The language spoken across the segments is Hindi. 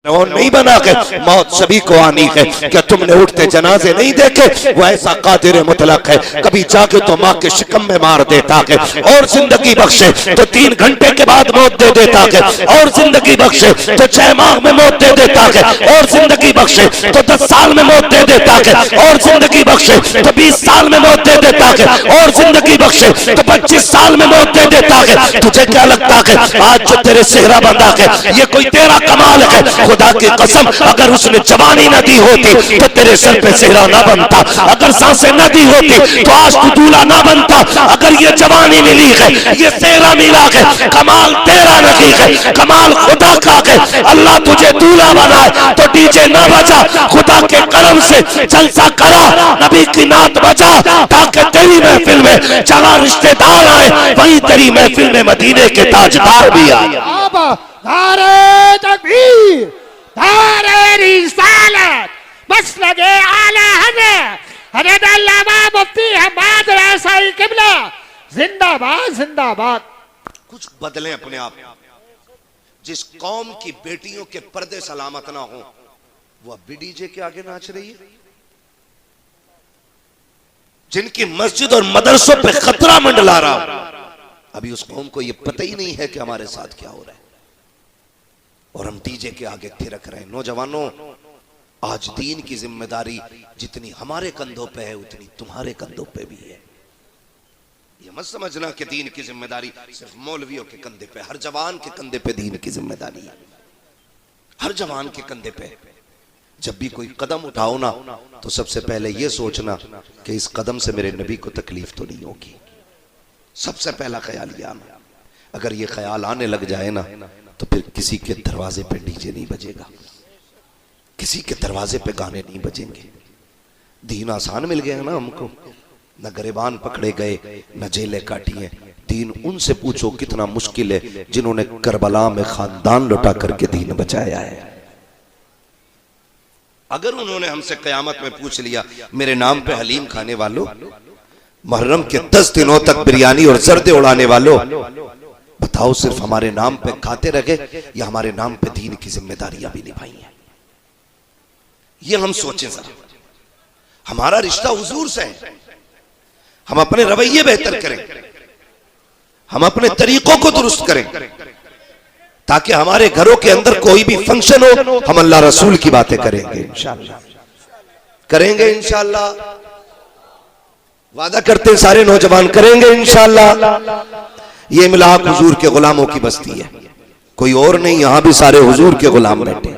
और नहीं बना के मौत सभी को आनी है। क्या तुमने उठते जनाजे नहीं देखे? वो ऐसा कादिर मुतलक है, कभी जाके तो माँ के शिकम में मार देता है और जिंदगी बख्शे तो 3 घंटे के बाद मौत दे देता है, और जिंदगी बख्शे तो 6 माह में मौत दे देता है, और जिंदगी बख्शे तो 10 साल में मौत दे देता है, और जिंदगी बख्शे तो 20 साल में मौत दे देता है, और जिंदगी बख्शे तो 25 साल में मौत दे देता है। तुझे क्या लगता है आज जो तेरे सेहरा बंधा है ये कोई तेरा कमाल है? खुदा की कसम अगर उसने जवानी न दी होती तो तेरे सर पे सेहरा ना बनता, अगर सांसें न दी होती तो आज तू दूल्हा ना बनता। अगर ये जवानी मिली है, ये सेहरा मिला है, कमाल तेरा नहीं है, कमाल खुदा का है। अल्लाह तुझे दूल्हा बनाए तो डीजे ना बजा, खुदा के करम से जलसा करा, नबी की नात बजा, ताकि तेरी महफिल में जहां रिश्तेदार आए वहीं तेरी महफिल में मदीने के ताजदार भी आए। नारे तकबीर, नारे रिसालत, मसलके आला हज़रत अल्लामा मुफ्ती हम्माद रसाई किबला जिंदाबाद जिंदाबाद। कुछ बदलें अपने आप। जिस कौम की बेटियों के पर्दे सलामत ना हो वो अब भी डीजे के आगे नाच रही है। जिनकी मस्जिद और मदरसों पे खतरा मंडला रहा, अभी उस कौम को ये पता ही नहीं है कि हमारे साथ क्या हो रहा है, और हम डीजे के आगे थिरक रहे हैं। नौजवानों, आज दीन की जिम्मेदारी जितनी हमारे कंधों पे है उतनी तुम्हारे कंधों पे भी है। ये मत समझना कि दीन की जिम्मेदारी सिर्फ मौलवियों के कंधे पे, हर जवान के कंधे पे दीन की जिम्मेदारी है, हर जवान के कंधे पे। जब भी कोई कदम उठाओ ना तो सबसे पहले ये सोचना कि इस कदम से मेरे नबी को तकलीफ तो नहीं होगी। सबसे पहला ख्याल ये आना। अगर ये ख्याल आने लग जाए ना तो फिर किसी के दरवाजे पे डीजे नहीं बजेगा, किसी के दरवाजे पे गाने नहीं बजेंगे। दीन आसान मिल गया ना हमको, न गरेबान पकड़े गए न जेलें काटी हैं। दीन उनसे पूछो कितना मुश्किल है जिन्होंने करबला में खानदान लुटा करके दीन बचाया है। अगर उन्होंने हमसे कयामत में पूछ लिया मेरे नाम पे हलीम खाने वालों, मुहर्रम के 10 दिनों तक बिरयानी और जर्दे उड़ाने वालों, बताओ सिर्फ हमारे नाम पे खाते रहे या हमारे नाम पे दीन की जिम्मेदारियां भी निभाई हैं? ये हम सोचें जरा। हमारा रिश्ता हुजूर से है, हम अपने रवैये बेहतर करें, हम अपने तरीकों को दुरुस्त करें, ताकि हमारे घरों के अंदर कोई भी फंक्शन हो हम अल्लाह रसूल की बातें करेंगे इंशाअल्लाह, करेंगे इंशाअल्लाह। वादा करते हैं सारे नौजवान, करेंगे इंशाअल्लाह। ये मिलाक हुजूर के गुलामों की बस्ती है, कोई और नहीं। यहां भी सारे हुजूर के गुलाम बैठे,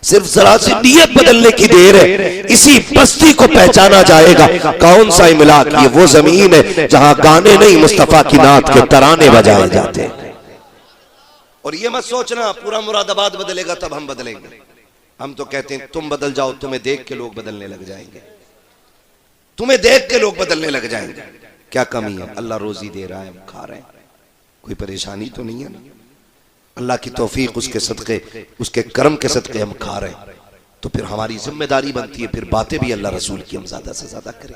सिर्फ जरा सी नियत बदलने की देर है। इसी बस्ती को पहचाना जाएगा कौन सा मिलाक। ये वो जमीन है जहां गाने नहीं मुस्तफा की नात के तराने बजाए जाते हैं। और ये मत सोचना पूरा मुरादाबाद बदलेगा तब हम बदलेंगे। हम तो कहते हैं तुम बदल जाओ, तुम्हें देख के लोग बदलने लग जाएंगे, तुम्हें देख के लोग बदलने लग जाएंगे। क्या कमी है? अल्लाह रोजी दे रहा है, हम खा रहे हैं, कोई परेशानी तो नहीं है ना? अल्लाह की तौफीक, उसके सदके, उसके करम के सदके हम खा रहे हैं। तो फिर हमारी जिम्मेदारी बनती है फिर बातें भी अल्लाह रसूल की हम ज्यादा से ज्यादा करें,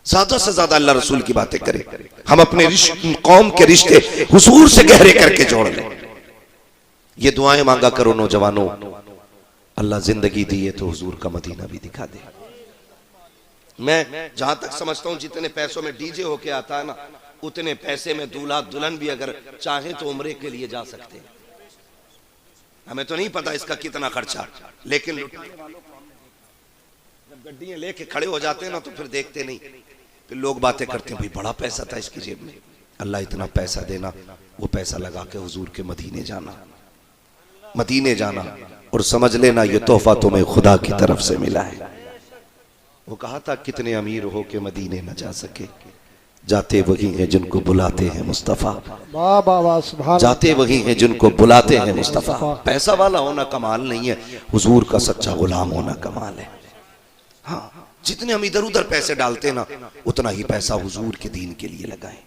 ज्यादा से ज्यादा अल्लाह रसूल की बातें करें। हम अपने कौम के रिश्ते हुजूर से गहरे करके जोड़ लें। ये दुआएं मांगा करो नौजवानों, अल्लाह जिंदगी दी है तो हुजूर का मदीना भी दिखा दे। मैं जहां तक समझता हूं जितने पैसों में डीजे होके आता है ना, उतने पैसे में दूल्हा दुल्हन भी अगर चाहे तो उम्रे के लिए जा सकते हैं। हमें तो नहीं पता इसका कितना खर्चा, लेकिन जब गड्डियां लेके खड़े हो जाते हैं ना तो फिर देखते नहीं, फिर लोग बातें करते हैं भाई बड़ा पैसा था इसकी जेब में। अल्लाह इतना पैसा देना, वो पैसा लगा के हुजूर के मदीने जाना, मदीने जाना, और समझ लेना ये तोहफा तुम्हें खुदा की तरफ से मिला है। वो कहा था कितने अमीर हो के मदीने न जा सके, जाते वही हैं जिनको बुलाते हैं मुस्तफा, जाते वही हैं जिनको बुलाते हैं मुस्तफा। पैसा वाला होना कमाल नहीं है, हुजूर का सच्चा गुलाम होना कमाल है। हाँ, जितने हम इधर उधर पैसे डालते ना उतना ही पैसा हुजूर के दीन के लिए लगाएं,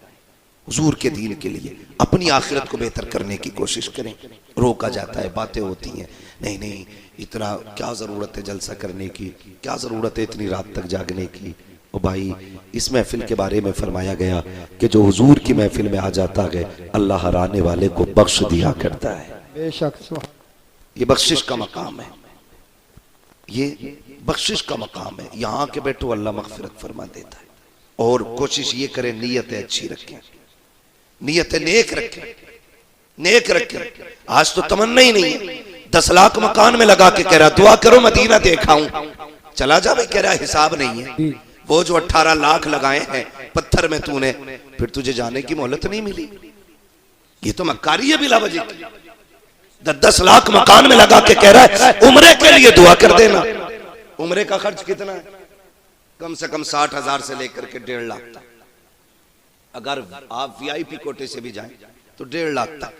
हुजूर के दीन के लिए अपनी आखिरत को बेहतर करने की कोशिश करें। रोका जाता है, बातें होती हैं, नहीं नहीं इतना क्या जरूरत है जलसा करने की, क्या जरूरत है इतनी रात तक जागने की। ओ भाई, इस महफिल के बारे में फरमाया गया कि जो हुजूर की महफिल में आ जाता है अल्लाह हराने वाले को बख्श दिया करता है। बेशक ये बख्शिश का मकाम है, ये बख्शिश का मकाम है। यहां के बैठो अल्लाह मगफिरत फरमा देता है। और कोशिश ये करें नीयतें अच्छी रखें, नीयतें नेक रखें, नेक रखें। आज तो तमन्ना ही नहीं है, 10 लाख मकान में लगा के कह रहा दुआ करो मदीना देखाऊं, चला जा भाई, कह रहा हिसाब नहीं है। वो जो 18 लाख लगाए हैं पत्थर में तूने, फिर तुझे जाने की मोहलत नहीं मिली। ये तो मक्कारी है बिला वजह की। 10 लाख मकान में लगा के कह रहा है उम्रे के लिए दुआ कर देना। उम्रे का खर्च कितना है? कम से कम 60,000 से लेकर के 1.5 लाख तक। अगर आप वीआईपी कोटे से भी जाएं तो 1.5 लाख तक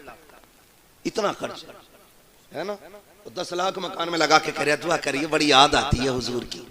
इतना खर्च है ना। तो 10 लाख मकान में लगा के कह रहा दुआ करिए, बड़ी याद आती है हुजूर की।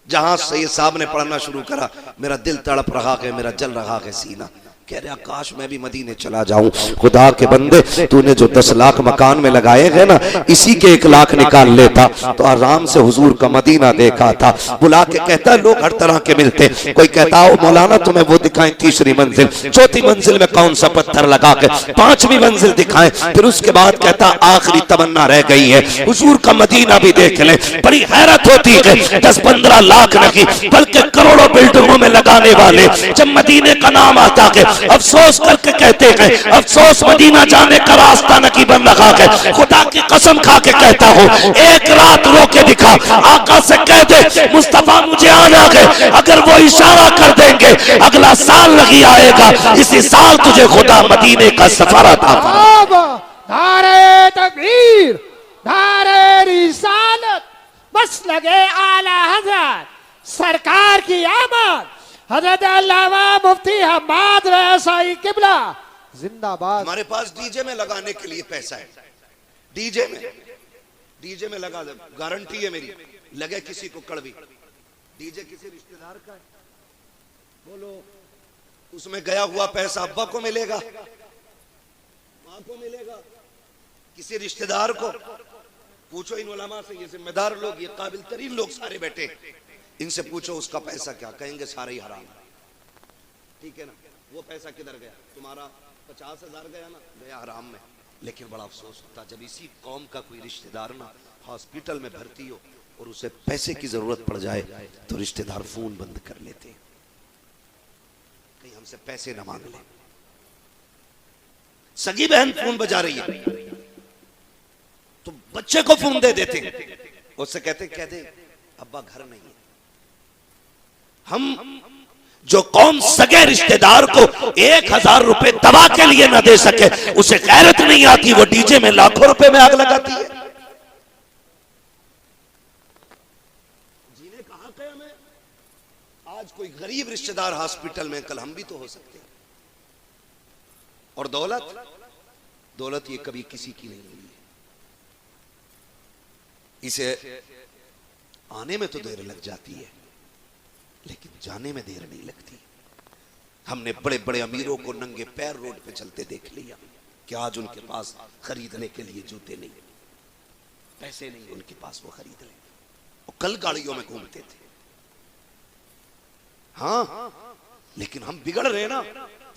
जहां सैयद साहब ने पढ़ना शुरू करा मेरा दिल तड़प रहा है, मेरा जल रहा है सीना, कह रहा काश मैं भी मदीने चला जाऊं। खुदा के बंदे तूने जो 10 लाख मकान में लगाए हैं ना, इसी के 1 लाख निकाल लेता तो आराम से हुजूर का मदीना देखा था। बुला के कहता लोग हर तरह के मिलते, कोई कहता हो मौलाना तुम्हें वो दिखाएं 3री मंजिल, 4थी मंजिल में कौन सा पत्थर लगा के 5वीं मंजिल दिखाएं, फिर उसके बाद कहता आखिरी तमन्ना रह गई है हुजूर का मदीना भी देख ले। बड़ी हैरत होती है 10-15 लाख नहीं बल्कि करोड़ों बिल्डिंगों में लगाने वाले जब मदीने का नाम आता है अफसोस करके कहते हैं अफसोस मदीना जाने का रास्ता नकी बन रहा है। खुदा की कसम खा के कहता हूँ एक रात रो के दिखा, आका से कह दे मुस्तफा मुझे आना है, अगर वो इशारा कर देंगे अगला साल नहीं आएगा, इसी साल तुझे खुदा मदीने का सफर अता फरमाएगा। नारे तकबीर, नारे रिसालत, बस लगे आला हजरत सरकार की आमद, हजरत अल्लामा मुफ्ती हम्माद रसाई किबला जिंदाबाद। हमारे पास डीजे में लगाने के लिए पैसा है, डीजे में लगा दे, गारंटी है मेरी, लगे किसी को कड़वी। डीजे किसी रिश्तेदार का है, बोलो उसमें गया हुआ पैसा अब्बा को मिलेगा, मां को मिलेगा, किसी रिश्तेदार को। पूछो इन उलमा से, ये जिम्मेदार लोग, ये काबिल तरीन लोग सारे बैठे, इनसे पूछो उसका पैसा क्या, कहेंगे सारा ही हराम। ठीक है ना, वो पैसा किधर गया? तुम्हारा 50,000 गया ना, गया हराम में। लेकिन बड़ा अफसोस होता जब इसी कौम का कोई रिश्तेदार ना हॉस्पिटल में भर्ती हो और उसे पैसे की जरूरत पड़ जाए तो रिश्तेदार फोन बंद कर लेते, कहीं हमसे पैसे ना मांग ले। सगी बहन फोन बजा रही है तो बच्चे को फोन दे देते, उससे कहते कह दे अब्बा घर नहीं है। हम जो कौम सगे रिश्तेदार को 1,000 रुपए दवा के लिए ना दे सके उसे गैरत नहीं आती, वो डीजे में लाखों रुपए में आग लगाती है। जीने कहां गए हमें? आज कोई गरीब रिश्तेदार हॉस्पिटल में, कल हम भी तो हो सकते हैं। और दौलत ये कभी किसी की नहीं हुई है, इसे आने में तो देर लग जाती है लेकिन जाने में देर नहीं लगती। हमने बड़े बड़े अमीरों को नंगे पैर रोड पे चलते देख लिया कि आज उनके पास खरीदने के लिए जूते नहीं, पैसे नहीं उनके पास वो खरीद ले, और कल गाड़ियों में घूमते थे। हाँ लेकिन हम बिगड़ रहे ना,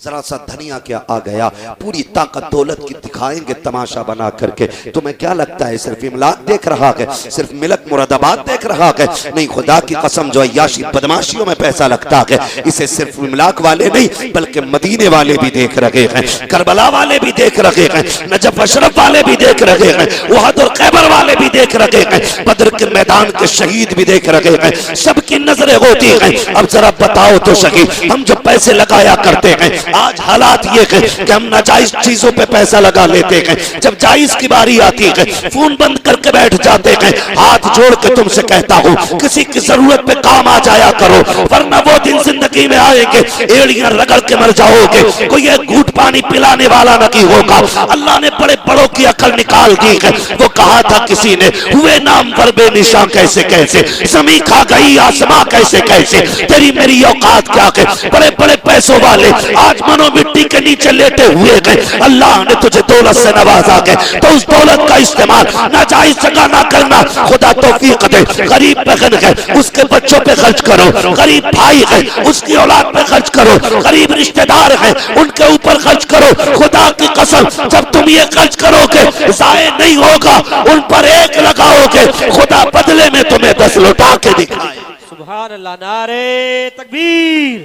जरा सा धनिया क्या आ गया, पूरी ताकत दौलत की दिखाएंगे तमाशा बना करके। तुम्हें क्या लगता है सिर्फ इमलाक देख रहा है, सिर्फ मिलक मुरादाबाद देख रहा है? नहीं, खुदा की कसम जो अय्याशी बदमाशियों में पैसा लगता है इसे सिर्फ इमलाक वाले नहीं बल्कि मदीने वाले भी देख रहे हैं, करबला वाले भी देख रहे हैं, नजफ अशरफ वाले भी देख रहे हैं, उहद और खैबर वाले भी देख रहे हैं, बदर के मैदान के शहीद भी देख रहे हैं, सबकी नजरें होती हैं। अब जरा बताओ तो सही, हम जो पैसे लगाया करते हैं आज हालात ये है कि हम नाजायज चीजों पे पैसा लगा लेते हैं, जब जायज की बारी आती है फोन बंद करके बैठ जाते हैं। हाथ जोड़ के तुमसे कहता हूँ किसी की जरूरत पे काम आ जाया करो, वरना वो दिन जिंदगी में आएंगे एड़ियां रगड़ के मर जाओगे, कोई एक घूंट पानी पिलाने वाला नहीं होगा। अल्लाह ने बड़े बड़ों की अकल निकाल दी है। वो कहा था किसी ने, हुए नाम पर बेनिशां कैसे कैसे, जमी खा गई आसमां कैसे कैसे, तेरी मेरी औकात क्या है? बड़े बड़े पैसों वाले आज मानो मिट्टी के नीचे लेटे हुए गए। अल्लाह ने तुझे दौलत से नवाजा के, तो उस दौलत का इस्तेमाल नाजायज जगह ना करना। खुदा तौफीक दे। गरीब बहन है उसके बच्चों पे खर्च करो, गरीब भाई है उसकी औलाद पे खर्च करो, गरीब रिश्तेदार है उनके ऊपर खर्च करो। खुदा की कसम जब तुम ये खर्च करोगे जाये नहीं होगा, उन पर एक लगाओगे, खुदा बदले में तुम्हें 10 लौटा के दिखाए। सुभान अल्लाह। नारे तकबीर,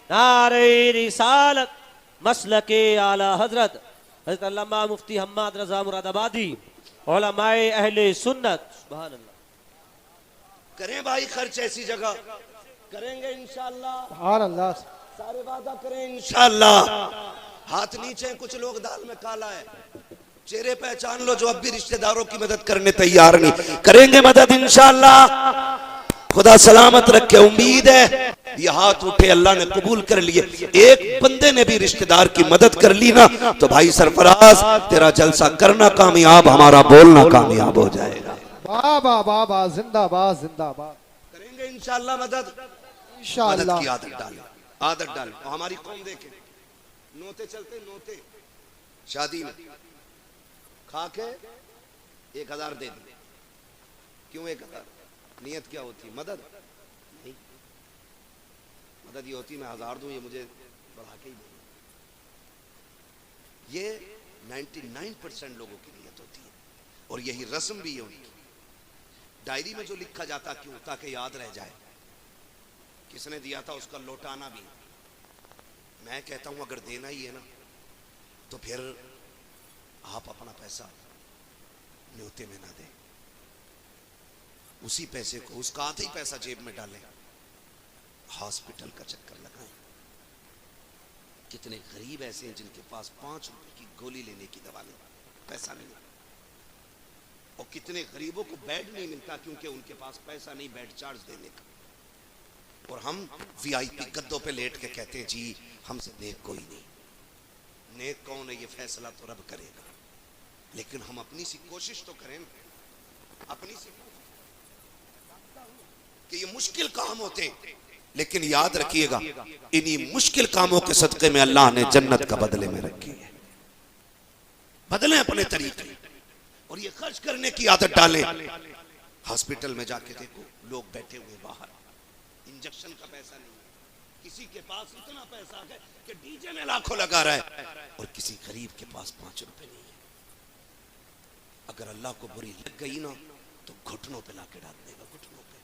नारे रिसालत, मसलके आला हजरत हजरत अल्लामा मुफ्ती हम्माद रजा मुरादाबादी, उलमाए अहले सुन्नत। सुभान अल्लाह। करें भाई खर्च ऐसी जगह करेंगे इंशाअल्लाह, सुभान अल्लाह। सारे वादा करें इंशाअल्लाह। हाथ नीचे, कुछ लोग दाल में काला है, चेहरे पहचान लो जो अब भी रिश्तेदारों की मदद करने तैयार नहीं। करेंगे मदद इंशाअल्लाह, खुदा सलामत रखे। उम्मीद है ये हाथ उठे अल्लाह ने कबूल कर लिए। एक बंदे ने भी रिश्तेदार की मदद कर ली ना तो भाई सरफराज तेरा जलसा करना कामयाब, हमारा बोलना कामयाब हो जाएगा। वाह वाह वाह वाह, जिंदाबाद जिंदाबाद। करेंगे इंशाअल्लाह मदद। इंशाअल्लाह मदद की आदत डालें, आदत डालें। और हमारी कौम देखे नोते चलते, नोते शादी में खा के 1000 दे दी। क्यों 1000? नियत क्या होती? मदद नहीं, मदद ये होती मैं 1000 दूं, ये मुझे बढ़ा के ही दे। ये 99% लोगों की नियत होती है और यही रस्म भी है उनकी। डायरी में जो लिखा जाता क्यों? ताकि याद रह जाए किसने दिया था, उसका लौटाना भी। मैं कहता हूं अगर देना ही है ना तो फिर आप अपना पैसा न्योते में ना दें, उसी पैसे को, उसका आधा ही पैसा जेब में डालें, हॉस्पिटल का चक्कर लगाएं। कितने गरीब ऐसे हैं जिनके पास 5 रुपए की गोली लेने की दवा नहीं, पैसा नहीं, और कितने गरीबों को बेड नहीं मिलता क्योंकि उनके पास पैसा नहीं बेड चार्ज देने का। और हम वीआईपी गद्दों पे लेट के कहते हैं जी हमसे नेक कोई नहीं। नेक कौन है ये फैसला तो रब करेगा, लेकिन हम अपनी सी कोशिश तो करें, अपनी सी कि ये मुश्किल काम होते हैं, लेकिन याद रखिएगा इन्हीं मुश्किल कामों के सदके में अल्लाह ने जन्नत का बदले में रखी है। बदलें अपने तरीके और ये खर्च करने की आदत डालें। हॉस्पिटल में जाके देखो लोग बैठे हुए बाहर, इंजेक्शन का पैसा नहीं है, किसी के पास इतना पैसा है कि डीजे में लाखों लगा रहा है, और किसी गरीब के पास 5 रुपए नहीं है। अगर अल्लाह को बुरी लग गई ना तो घुटनों पे लाके डाल देगा, घुटनों पे।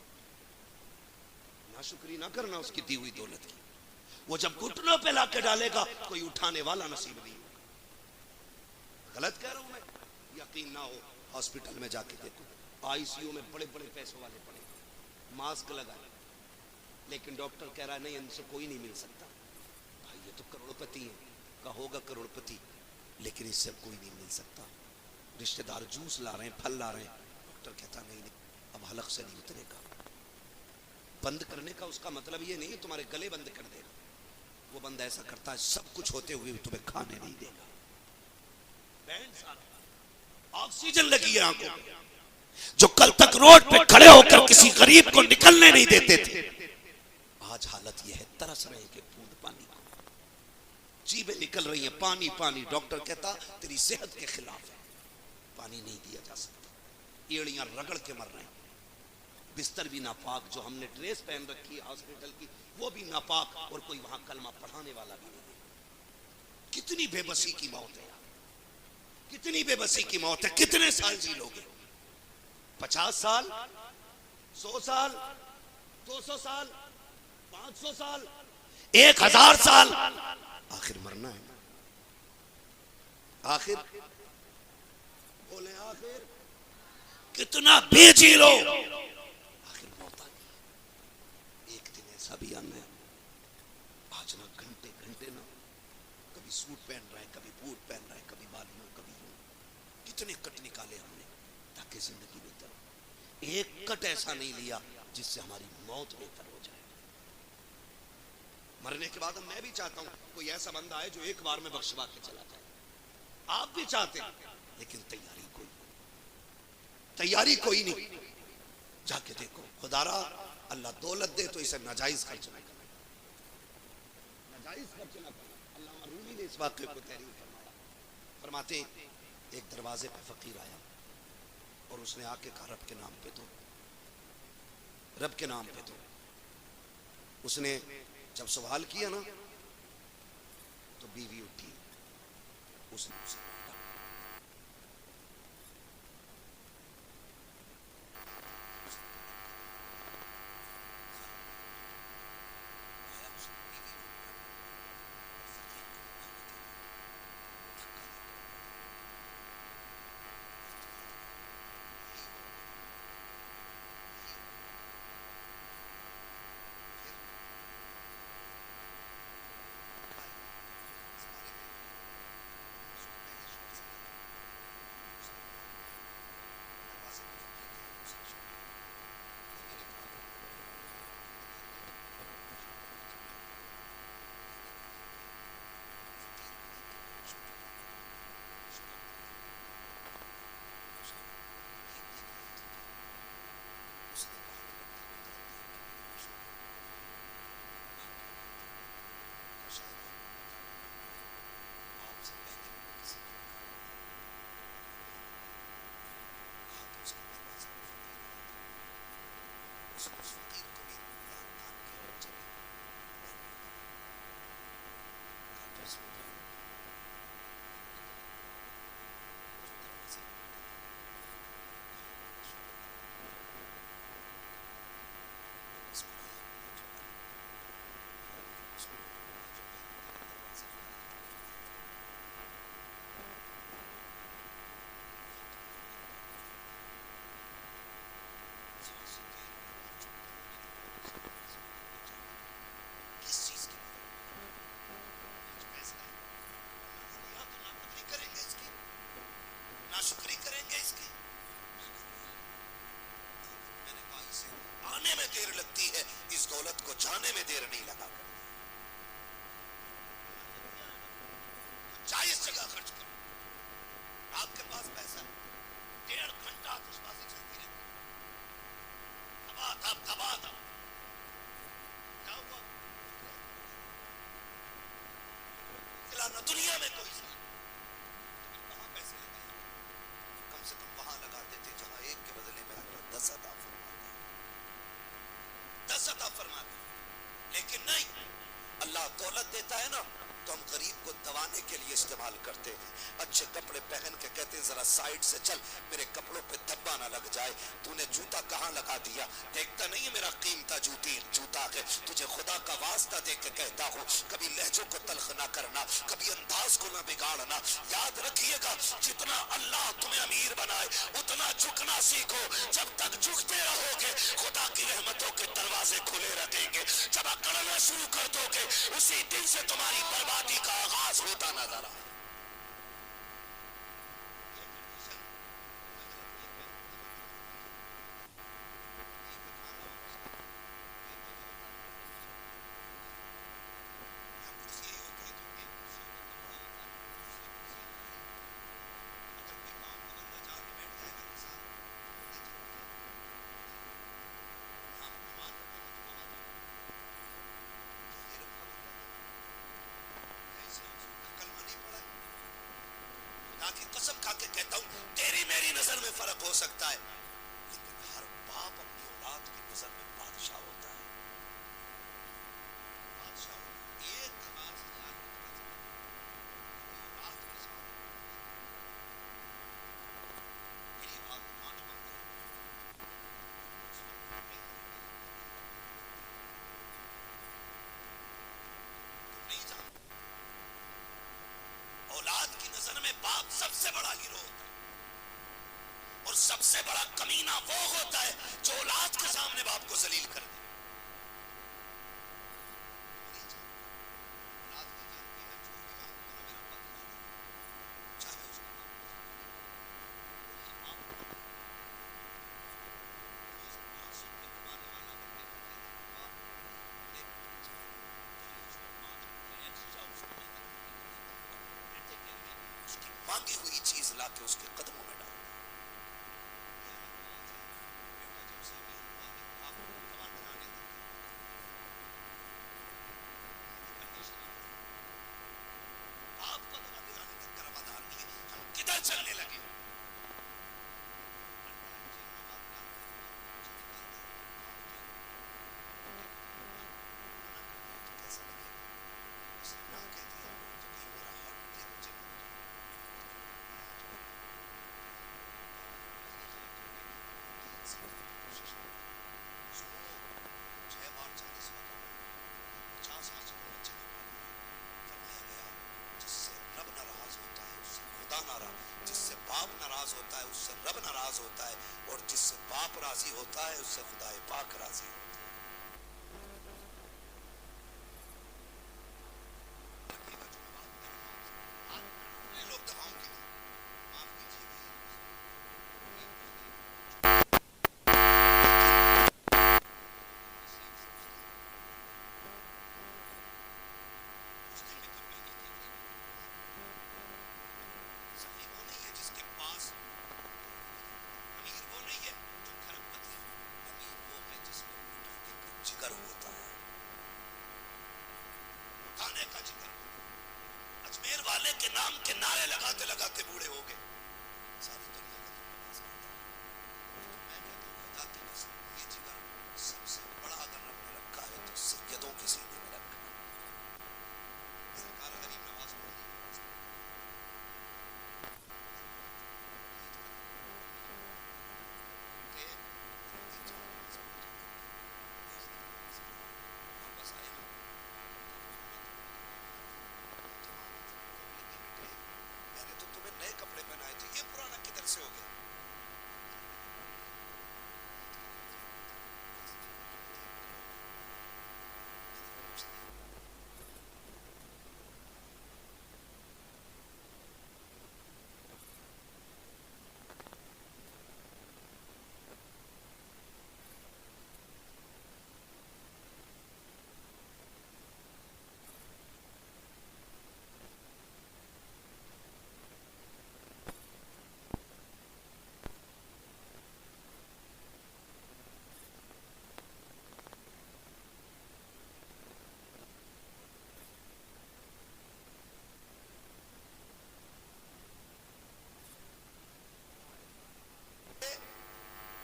नाशुक्री ना करना उसकी दी हुई दौलत की। वो जब घुटनों पे लाके डालेगा कोई उठाने वाला नसीब नहीं। गलत कह रहा हूं मैं? यकीन ना हो हॉस्पिटल में जाके देखो, आईसीयू में बड़े बड़े पैसों वाले पड़े, मास्क लगाए, लेकिन डॉक्टर कह रहा है नहीं इनसे कोई नहीं मिल सकता। भाई ये तो करोड़पति है, का होगा करोड़पति, लेकिन इससे कोई नहीं मिल सकता। रिश्तेदार जूस ला रहे हैं, फल ला रहे हैं, डॉक्टर कहता नहीं अब हलक से नहीं उतरेगा। बंद करने का उसका मतलब ये नहीं है तुम्हारे गले बंद कर देगा, वो बंद ऐसा करता है सब कुछ होते हुए तुम्हें खाने नहीं देगा। ऑक्सीजन लगी है आंखों में, जो कल तक रोड पे खड़े होकर किसी गरीब को निकलने नहीं देते थे, आज हालत यह है तरस रहे कि बूंद पानी को, जीभें निकल रही हैं पानी पानी। डॉक्टर कहता तेरी सेहत के खिलाफ है, पानी नहीं दिया जा सकता। एड़ियां रगड़ के मर रहे हैं, बिस्तर भी नापाक, जो हमने ड्रेस पहन रखी है हॉस्पिटल की वो भी नापाक, और कोई वहां कलमा पढ़ाने वाला भी नहीं है। कितनी बेबसी की मौत है, कितनी बेबसी की मौत है। कितने साल जी लोगे? 50 साल, 100 साल, 200 साल, 500 साल, 1000 साल, आखिर मरना है। आखिर बोले आखिर कितना बेची लो, आखिर मौत आ गई। एक दिन ऐसा भी आना है, आज ना घंटे घंटे ना, कभी सूट पहन रहा है, कभी बूट पहन रहा है, कभी बालियों, कभी यूं, कितने कट निकाले हमने ताकि जिंदगी बेहतर हो। एक कट ऐसा नहीं लिया जिससे हमारी मौत बेहतर हो जाए। मरने के बाद मैं भी चाहता हूं कोई ऐसा बंदा है जो एक बार में बख्शवा के चला जाए। आप भी चाहते हैं, लेकिन तैयारी कोई नहीं। जाके देखो, खुदारा अल्लाह दौलत दे तो इसे नाजायज खर्च ना करना, नाजायज खर्च ना करना। अल्लामा रूमी ने इस वाक़े को तहरीर फरमाया। फरमाते एक दरवाजे पे फकीर आया और उसने आके कहा रब के नाम पे दो, रब के नाम पे दो। उसने जब सवाल किया ना तो बीवी उठी, उसने उसे शुक्री करेंगे इसकी। मैंने कहा इसे आने में देर लगती है, इस दौलत को जाने में देर नहीं लगा। जायज जगह खर्च करो, आपके पास पैसा है, 1.5 घंटा आतिशबाजी चलती रहती, दबा क्या हुआ? फिलहाल दुनिया में कोई सा कहां पैसे लेते हैं, कम से कम वहां लगा देते जहां एक के बदले में अल्लाह 10 अता फरमाता, 10 अता फरमाता। लेकिन नहीं, अल्लाह दौलत देता है ना तो हम गरीब को दबाने के लिए इस्तेमाल करते हैं। अच्छे कपड़े पहन के कहते हैं जरा साइड से चल, मेरे कपड़ों पे धब्बा ना लग जाए। तूने जूता कहाँ लगा दिया, देखता नहीं है मेरा कीमता जूता है। तुझे खुदा का वास्ता दे के कहता हूँ, कभी लहजों को तल्ख ना करना, कभी अंदाज को ना बिगाड़ना। याद रखिएगा, जितना अल्लाह तुम्हें अमीर बनाए उतना झुकना सीखो। जब तक झुकते रहोगे खुदा की रहमतों के दरवाजे खुले रखेंगे। जब अकड़ना शुरू कर दोगे उसी दिन से तुम्हारी बर्बादी का आगाज होता नजर आए। की कसम खा के कहता हूं, तेरी मेरी नजर में फर्क हो सकता है, लेकिन हर बाप अपनी औलाद की नजर में बादशाह होता है। बादशाह एक नमाज मेरी बात मान नहीं जान, औलाद की नजर में बाप सबसे बड़ा हीरो होता है और सबसे बड़ा कमीना वो होता है जो औलाद के सामने बाप को जलील कर दे। मांगी हुई चीज लाके उसके कदमों में डाल। उससे रब नाराज होता है, और जिससे बाप राजी होता है उससे खुदाए पाक राजी होता है। लोग दवाओं के लिए माफ कीजिएगा, उस दिन में कपड़े नहीं थे। सही वो नहीं है जिसके पास, अमीर वो नहीं है जो खरबपति, अमीर वो है जिसमें उठाने का जिगर होता है, उठाने का जिगर। अजमेर वाले के नाम के नारे लगाते लगाते बूढ़े हो गए, सारी दुनिया का नमाज पढ़ता है। मैं कहता हूँ खुदा की कसम, ये जिगर सबसे बड़ा अगर रब ने रखा है तो सैयदों के सीने में रखा है। सरकार गरीब नवाज पढ़ रही है, वापस आए ना, मैंने तो तुम्हें नए कपड़े पहनाए थे, ये पुराना किधर से हो गया?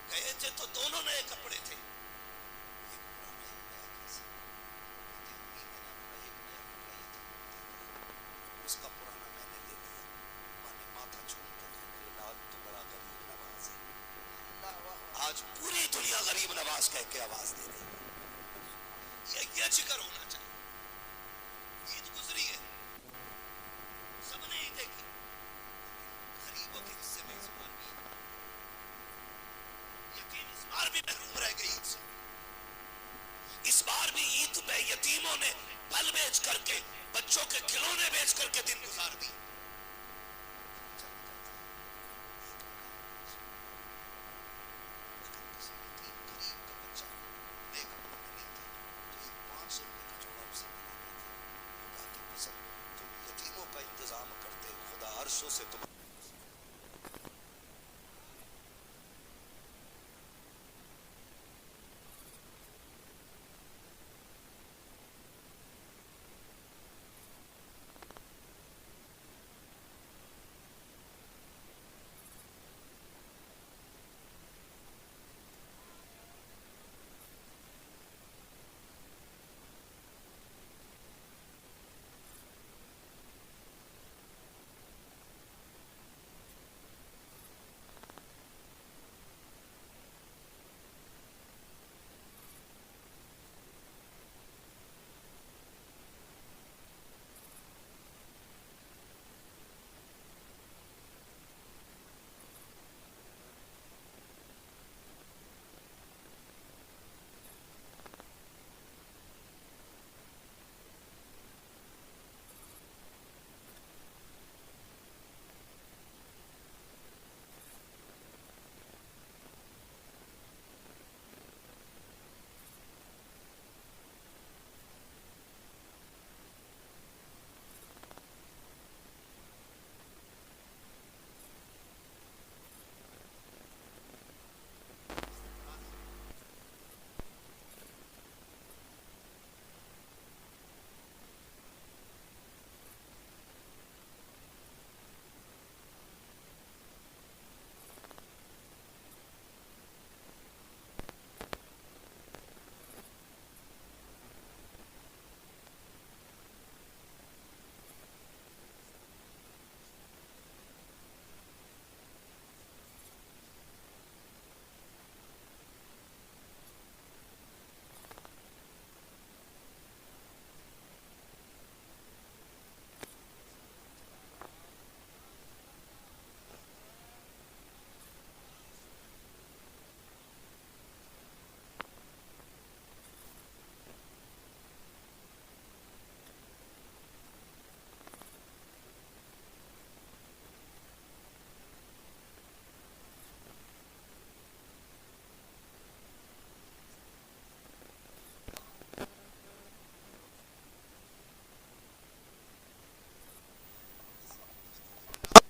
गए थे तो दोनों नए कपड़े थे, एक पुराना एक नया कैसे? ये मैंने अपना एक नया कपड़ा ये था, उसका पुराना मैंने ले लिया। माने माथा झूम के कहा, मेरे लाल तो बड़ा गरीब नवाज है। आज पूरी दुनिया गरीब नवाज कह के आवाज दे रही है। ये जिक्र होना चाहिए। ईद गुजरी है, सबने ईद देखी, गरीबों के हिस्से में इस बार भी, यतीम इस बार भी महरूम रह गई ईद से। इस बार भी ईद पे यतीमों ने फल बेच करके, बच्चों के खिलौने बेच करके दिन गुजार दिए। गरीब का बच्चा नए कपड़ों में नहीं था तो एक 500 रुपए का जोड़ा उसे मिला था। खुदा की कसम, तुम यतीमों का इंतजाम करते हो, खुदा अर्शों से तुम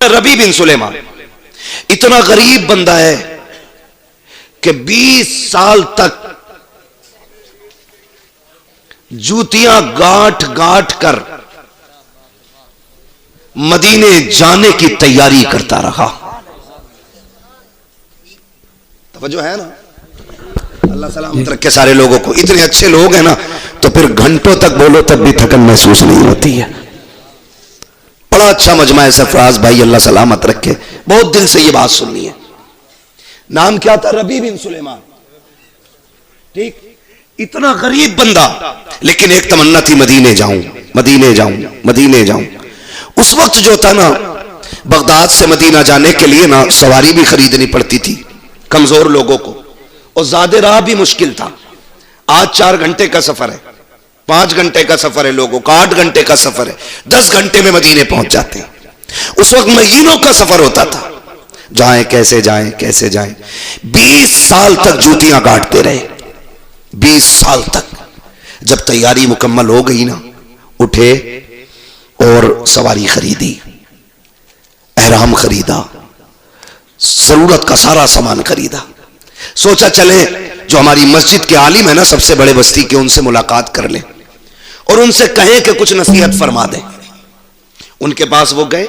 रबी बिन सुलेमान इतना गरीब बंदा है कि 20 साल तक जूतियां गांठ गांठ कर मदीने जाने की तैयारी करता रहा। तवज्जो है ना? अल्लाह सलामत रखे सारे लोगों को। इतने अच्छे लोग हैं ना तो फिर घंटों तक बोलो तब भी थकन महसूस नहीं होती है। बड़ा अच्छा मजमा है सरफराज भाई, अल्लाह सलामत रखे, बहुत दिल से ये बात सुननी है। नाम क्या था? रबी बिन सुलेमान। ठीक, इतना गरीब बंदा, लेकिन एक तमन्ना थी मदीने जाऊं, मदीने जाऊं, मदीने जाऊं। उस वक्त जो था ना, बगदाद से मदीना जाने के लिए ना सवारी भी खरीदनी पड़ती थी कमजोर लोगों को, और ज्यादा राह भी मुश्किल था। आज 4 घंटे का सफर है, 5 घंटे का सफर है लोगों का, 8 घंटे का सफर है, 10 घंटे में मदीने पहुंच जाते हैं। उस वक्त महीनों का सफर होता था, जाएं कैसे जाएं कैसे जाएं। 20 साल तक जूतियां गांठते रहे, 20 साल तक। जब तैयारी मुकम्मल हो गई ना, उठे और सवारी खरीदी, एहराम खरीदा, जरूरत का सारा सामान खरीदा। सोचा चले जो हमारी मस्जिद के आलिम है ना, सबसे बड़े बस्ती के, उनसे मुलाकात कर ले और उनसे कहें कि कुछ नसीहत फरमा दें। उनके पास वो गए।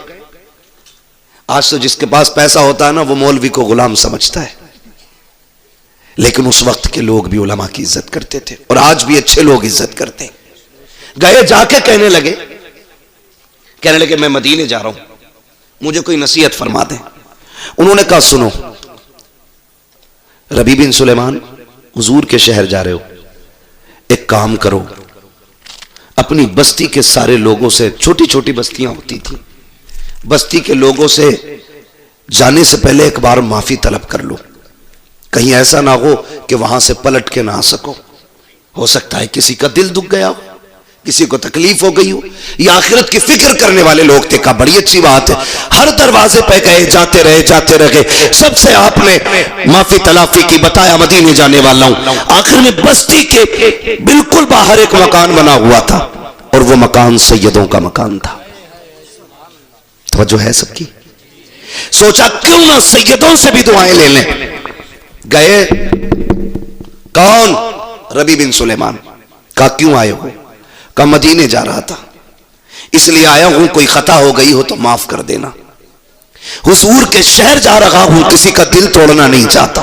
आज तो जिसके पास पैसा होता है ना, वो मौलवी को गुलाम समझता है, लेकिन उस वक्त के लोग भी उलमा की इज्जत करते थे, और आज भी अच्छे लोग इज्जत करते हैं। गए, जाके कहने लगे मैं मदीने जा रहा हूं, मुझे कोई नसीहत फरमा दें। उन्होंने कहा सुनो रबी बिन सुलेमान, हुजूर के शहर जा रहे हो, एक काम करो, अपनी बस्ती के सारे लोगों से, छोटी छोटी बस्तियां होती थी, बस्ती के लोगों से जाने से पहले एक बार माफी तलब कर लो। कहीं ऐसा ना हो कि वहां से पलट के ना आ सको। हो सकता है किसी का दिल दुख गया हो, किसी को तकलीफ हो गई हो। ये आखिरत की फिक्र करने वाले लोग थे। कहा बड़ी अच्छी बात है। हर दरवाजे पे गए, जाते रहे, सबसे आपने माफी तलाफी की, बताया मदीने जाने वाला हूं। आखिर में बस्ती के बिल्कुल बाहर एक मकान बना हुआ था, और वो मकान सैयदों का मकान था। तवज्जो है सबकी? सोचा क्यों ना सैयदों से भी दुआएं ले लें। गए, कौन? रबी बिन सुलेमान। कहा क्यों आए हो? कहा मदीने जा रहा था, इसलिए आया हूं, कोई खता हो गई हो तो माफ कर देना। हुजूर के शहर जा रहा हूं, किसी का दिल तोड़ना नहीं चाहता,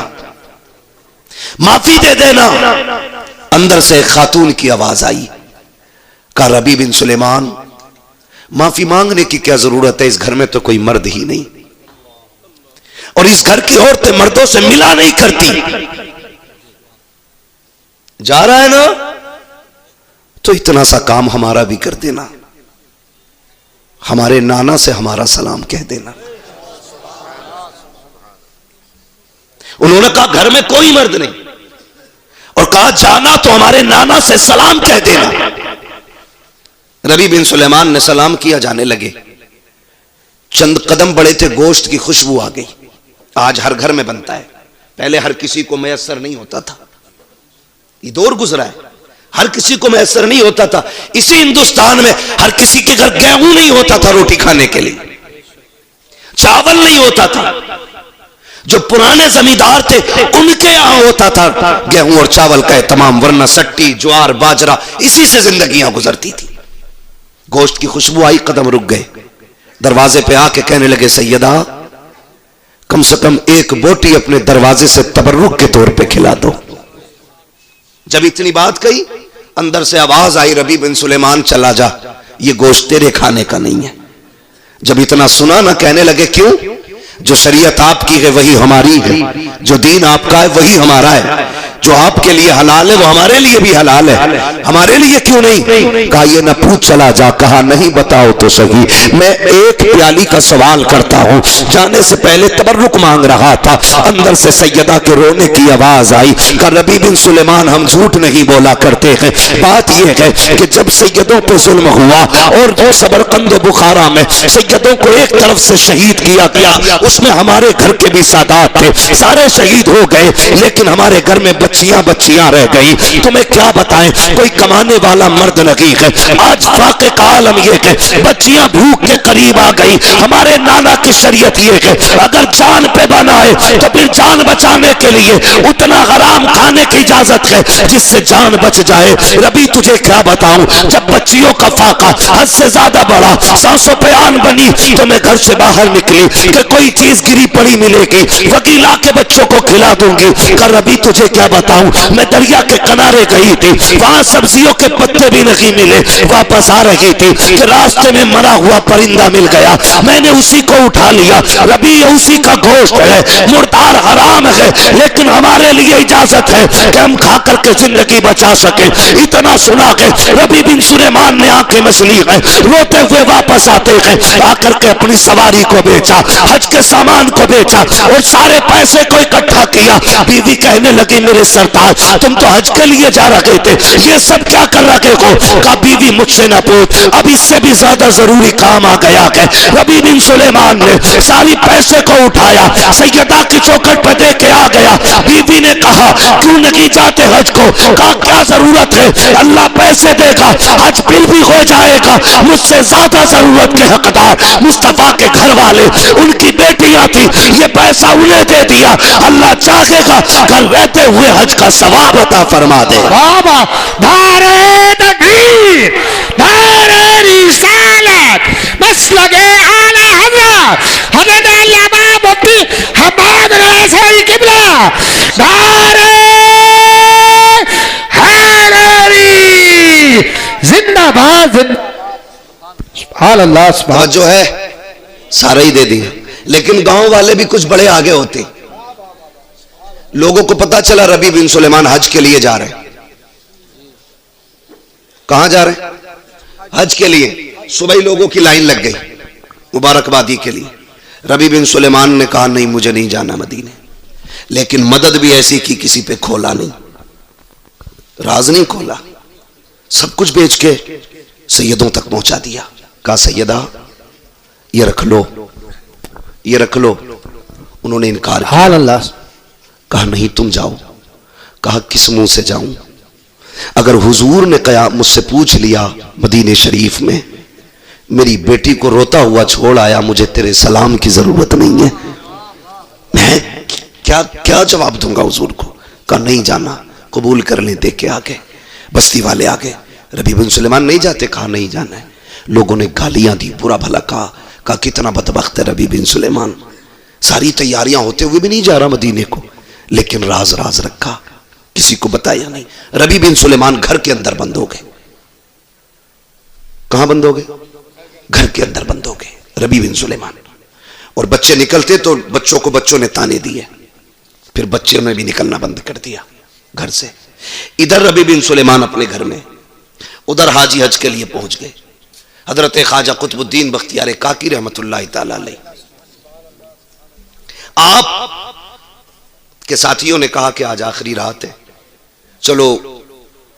माफी दे देना। अंदर से खातून की आवाज आई। कहा रबी बिन सुलेमान, माफी मांगने की क्या जरूरत है, इस घर में तो कोई मर्द ही नहीं, और इस घर की औरतें मर्दों से मिला नहीं करती। जा रहा है ना, तो इतना सा काम हमारा भी कर देना, हमारे नाना से हमारा सलाम कह देना। उन्होंने कहा घर में कोई मर्द नहीं, और कहा जाना तो हमारे नाना से सलाम कह देना। रबी बिन सुलेमान ने सलाम किया, जाने लगे। चंद कदम बढ़े थे, गोश्त की खुशबू आ गई। आज हर घर में बनता है, पहले हर किसी को मैसर नहीं होता था। ये दौर गुजरा है, हर किसी को मैसर नहीं होता था। इसी हिंदुस्तान में हर किसी के घर गेहूं नहीं होता था रोटी खाने के लिए, चावल नहीं होता था। जो पुराने जमींदार थे उनके यहां होता था गेहूं और चावल का तमाम, वरना सट्टी, ज्वार, बाजरा, इसी से जिंदगियां गुजरती थी। गोश्त की खुशबू आई, कदम रुक गए। दरवाजे पे आके कहने लगे सैयदा, कम से कम एक बोटी अपने दरवाजे से तबर्रुक के तौर पे खिला दो। जब इतनी बात कही, अंदर से आवाज आई, रबी बिन सुलेमान चला जा, ये गोश्त तेरे खाने का नहीं है। जब इतना सुना ना, कहने लगे क्यों? जो शरीयत आपकी है वही हमारी है, जो दीन आपका है वही हमारा है, जो आपके लिए हलाल है वो हमारे लिए भी हलाल है, हमारे लिए क्यों नहीं? कहा ये न पूछ चला जा, कहा नहीं बताओ तो सही, मैं एक प्याली का सवाल करता हूं। जाने से पहले तबर्रुक मांग रहा था, अंदर से सैयदा के रोने की आवाज आई। कहा रबी बिन सुलेमान, हम झूठ नहीं बोला करते हैं। बात यह है कि जब सैयदों पर जुल्म हुआ और जो सबरकंद बुखारा में सैयदों को एक तरफ से शहीद किया गया, उसमें हमारे घर के भी सादात थे, सारे शहीद हो गए, लेकिन हमारे घर में बच्चियां बच्चियां रह गई। तुम्हें क्या बताएं, कोई कमाने वाला मर्द नहीं है। आज वाक़े का आलम यह है, बच्चियां भूख के करीब आ गई। हमारे नाना की शरीयत ये है, अगर जान पे बना है तो फिर जान बचाने के लिए उतना हराम खाने की इजाजत है जिससे जान बच जाए। रबी तुझे क्या बताऊं, जब बच्चियों का फाका हद से ज्यादा बड़ा, सांसों पे आन बनी, तो मैं घर से बाहर निकली कि कोई चीज गिरी पड़ी मिलेगी, वकीला के बच्चों को खिला दूंगी। कर रबी तुझे क्या बताऊं, मैं दरिया के किनारे गई थी, वहां सब्जियों के पत्ते भी नहीं मिले। वापस आ रही थी कि रास्ते में मरा हुआ परिंदा मिल गया, मैंने उसी को उठा लिया। रबी उसी का गोश्त है, मुर्दार हराम है, लेकिन हमारे लिए इजाजत है कि हम खा करके जिंदगी बचा सके। इतना सुना के रबी बिन सुलेमान ने आंखें मसली है, रोते हुए वापस आते हैं, आकर के अपनी सवारी को बेचा, हज के सामान को बेचा और सारे पैसे को इकट्ठा किया। बीवी कहने लगी, मेरे सरताज तुम तो हज के लिए जा रहे थे, ये सब क्या कर रहे हो? कहा बीवी मुझसे ना पूछ, अब इससे भी ज्यादा जरूरी काम आ गया है। रबी बिन सुलेमान ने सारी पैसे को उठाया, सैयदा की चौखट पर दे के आ गया। बीवी ने कहा, क्यों नहीं जाते हज को? कहा क्या जरूरत है, अल्लाह पैसे देगा, हज फिर भी हो जाएगा। मुझसे ज्यादा जरूरत के हकदार मुस्तफा के घर वाले, उनकी बेटियां थी, ये पैसा उन्हें दे दिया। अल्लाह चाहेगा कल रहते हुए हज का सवाब अता फरमा दे। बाबा नारे तकबीर, नारे रिसालत, मसलके आला हज़रत हज़रत अल्लामा मुफ्ती हम्माद रज़ा किबला, नारे हैदरी जिंदाबाद। सुभान अल्लाह, सुभान जो है सारा ही दे दिया, लेकिन गांव वाले भी कुछ बड़े आगे होते। लोगों को पता चला रबी बिन सुलेमान हज के लिए जा रहे हैं। कहां जा रहे हैं? हज के लिए। सुबह ही लोगों की लाइन लग गई मुबारकबादी के लिए। रबी बिन सुलेमान ने कहा, नहीं मुझे नहीं जाना मदीने, लेकिन मदद भी ऐसी की, किसी पे खोला नहीं, राज नहीं खोला, सब कुछ बेच के सैयदों तक पहुंचा दिया। कहा सैयदा ये रख लो, ये रख लो। उन्होंने इनकार किया। कहा नहीं तुम जाओ। कहा किस मुंह से जाऊं? अगर हुजूर ने कहा मुझसे पूछ लिया मदीने शरीफ में, मेरी बेटी को रोता हुआ छोड़ आया, मुझे तेरे सलाम की जरूरत नहीं है, मैं क्या क्या जवाब दूंगा हुजूर को? कहा नहीं जाना, कबूल कर ले। देख के आगे बस्ती वाले आगे, रबी बिन सुलेमान नहीं जाते। कहा नहीं जाना है। लोगों ने गालियां दी, बुरा भला कहा कितना बदबख्त है रबी बिन सुलेमान, सारी तैयारियां होते हुए भी नहीं जा रहा मदीने को, लेकिन राज राज रखा, किसी को बताया नहीं। रबी बिन सुलेमान घर के अंदर बंद हो गए। कहां बंद हो गए? घर के अंदर बंद हो गए रबी बिन सुलेमान। और बच्चे निकलते तो बच्चों को बच्चों ने ताने दिए, फिर बच्चों ने भी निकलना बंद कर दिया घर से। इधर रबी बिन सुलेमान अपने घर में, उधर हाजी हज के लिए पहुंच गए। हजरत ख्वाजा कुतुबुद्दीन बख्तियार काकी रहमतुल्लाह तआला अलैह, आप के साथियों ने कहा कि आज आखिरी रात है, चलो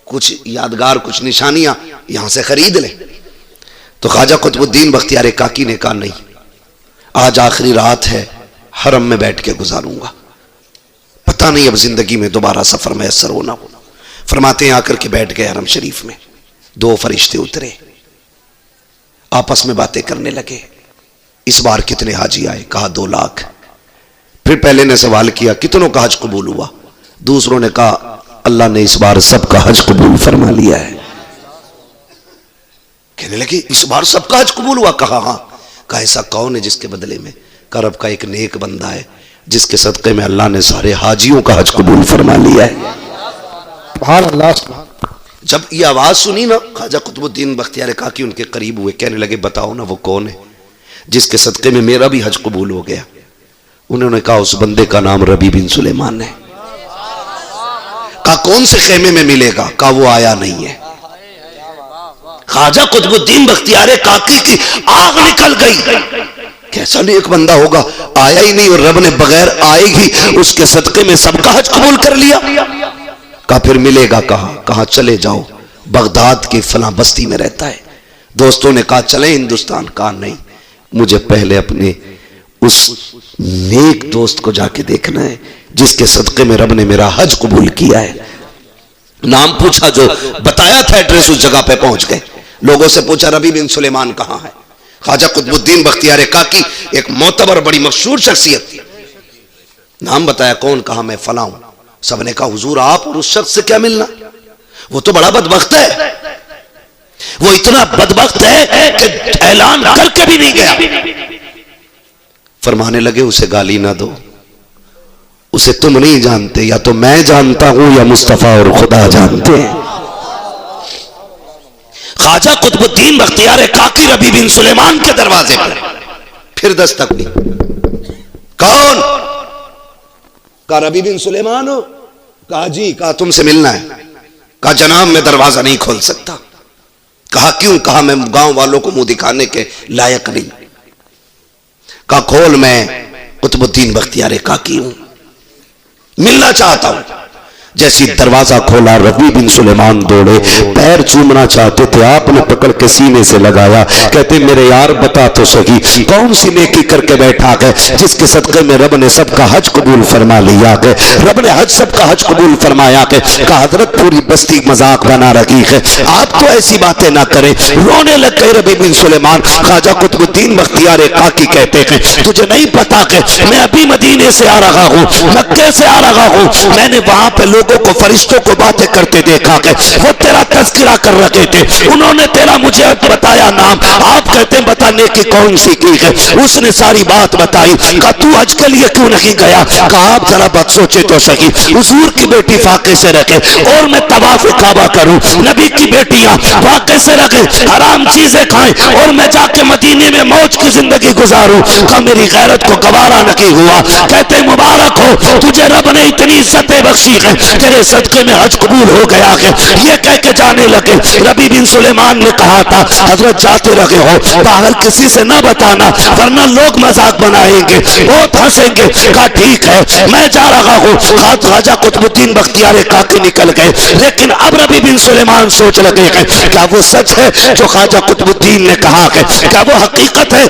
कुछ यादगार, कुछ निशानियां यहां से खरीद ले। तो ख्वाजा कुतुबुद्दीन बख्तियार काकी ने कहा नहीं, आज आखिरी रात है, हरम में बैठ के गुजारूंगा, पता नहीं अब जिंदगी में दोबारा सफर मैसर होना हो। फरमाते हैं आकर के बैठ गए हरम शरीफ में। दो फरिश्ते उतरे, आपस में बातें करने लगे। इस बार कितने हाजी आए? कहा 2 लाख। फिर पहले ने सवाल किया कितनों का हज कबूल हुआ? दूसरों ने कहा अल्लाह ने इस बार सबका हज कबूल फरमा लिया है। कहने लगे इस बार सबका हज कबूल हुआ? कहा हाँ। कहा ऐसा कौन है जिसके बदले में? करब का एक नेक बंदा है जिसके सदक़े में अल्लाह ने सारे हाजियों का हज कबूल फरमा लिया है। जब ये आवाज सुनी ना, ख्वाजा कुतुबुद्दीन बख्तियार काकी उनके करीब हुए, कहने लगे बताओ ना वो कौन है जिसके सदक़े में मेरा भी हज कबूल हो गया? उन्होंने कहा उस बंदे का नाम रबी बिन सुलेमान है। कहा कौन से खेमे में मिलेगा? कहा वो आया नहीं है। ख्वाजा कुतुबुद्दीन बख्तियार काकी की आग निकल गई, कैसा नेक बंदा होगा, आया ही नहीं और रब ने बगैर आए ही उसके सदक़े में सबका हज कबूल कर लिया। कहा फिर मिलेगा कहाँ? कहा चले जाओ, बगदाद की फला बस्ती में रहता है। दोस्तों ने कहा चले हिंदुस्तान? कहा नहीं, मुझे पहले अपने उस नेक दोस्त को जाके देखना है जिसके सदक़े में रब ने मेरा हज कबूल किया है। नाम पूछा, जो बताया था एड्रेस, उस जगह पे पहुंच गए। लोगों से पूछा रबी बिन सुलेमान कहां है? ख्वाजा कुतुबुद्दीन बख्तियार काकी एक मोतबर बड़ी मशहूर शख्सियत थी। नाम बताया, कौन? कहा मैं फला हूं। सबने कहा हुजूर आप और उस शख्स से क्या मिलना? वो तो बड़ा बदबख्त है, वो इतना बदबख्त है कि ऐलान करके भी नहीं गया। फरमाने लगे उसे गाली ना दो, उसे तुम नहीं जानते, या तो मैं जानता हूं या मुस्तफा और खुदा जानते हैं। ख्वाजा कुतुबुद्दीन बख्तियार काकी रबी बिन सुलेमान के दरवाजे पर फिर दस्तक दी। कौन? कहा रबी बिन सुलेमान हो? कहा जी। कहा तुमसे मिलना है। कहा जनाब मैं दरवाजा नहीं खोल सकता। कहा क्यों? कहा मैं गांव वालों को मुंह दिखाने के लायक नहीं। कहा खोल, मैं कुतुबुद्दीन बख्तियार काकी हूं, मिलना चाहता हूं। जैसी दरवाजा खोला रबी बिन सुलेमान दौड़े, पैर चूमना चाहते थे, आपने पकड़ के सीने से लगाया। कहते मेरे यार बता तो सही, कौन सी नेकी करके बैठा है जिसके सदक़े में रब ने सबका हज कबूल फरमा लिया है? रब ने हज सबका हज कबूल फरमाया है। कहा हजरत पूरी बस्ती मजाक बना रखी है, आप तो ऐसी बातें ना करें। रोने लग गए रबी बिन सुलेमान। ख्वाजा कुतुबुद्दीन बख्तियार काकी कहते हैं तुझे नहीं पता कि मैं अभी मदीने से आ रहा हूं, मक्के से आ रहा हूं, मैंने वहां पे लोगों को, फरिश्तों को बातें करते देखा है, वो तेरा तज़किरा कर रहे थे, उन्होंने तेरा मुझे बताया नाम। आप कहते हैं बताने की कौन सी की है? उसने सारी बात बताई। कहा तू हज के लिए क्यों नहीं गया? कहा आप जरा बात सोचे तो सही, हुजूर की बेटी फाके से रखे और मैं तवाफ काबा करूं, नबी की बेटियां फाके से रखे, हराम चीजें खाएं और मैं जाके मदीने में मौज की जिंदगी गुजारूं। कहा मेरी गैरत को गवारा नहीं हुआ। कहते मुबारक हो तुझे रब ने इतनी इज्जतें बख्शी है, तेरे सदके में हज कबूल हो गया है। ये कह के जाने लगे। रबी बिन सुलेमान ने कहा था हजरत जाते रहे हो, बाहर किसी से ना बताना वरना लोग मजाक बनाएंगे, बहुत हंसेंगे। कहा ठीक है मैं जा रहा हूँ। ख्वाजा कुतुबुद्दीन बख्तियार काकी निकल गए। लेकिन अब रबी बिन सुलेमान सोच लगे हैं क्या वो सच है जो ख्वाजा कुतुबुद्दीन ने कहा है? क्या वो हकीकत है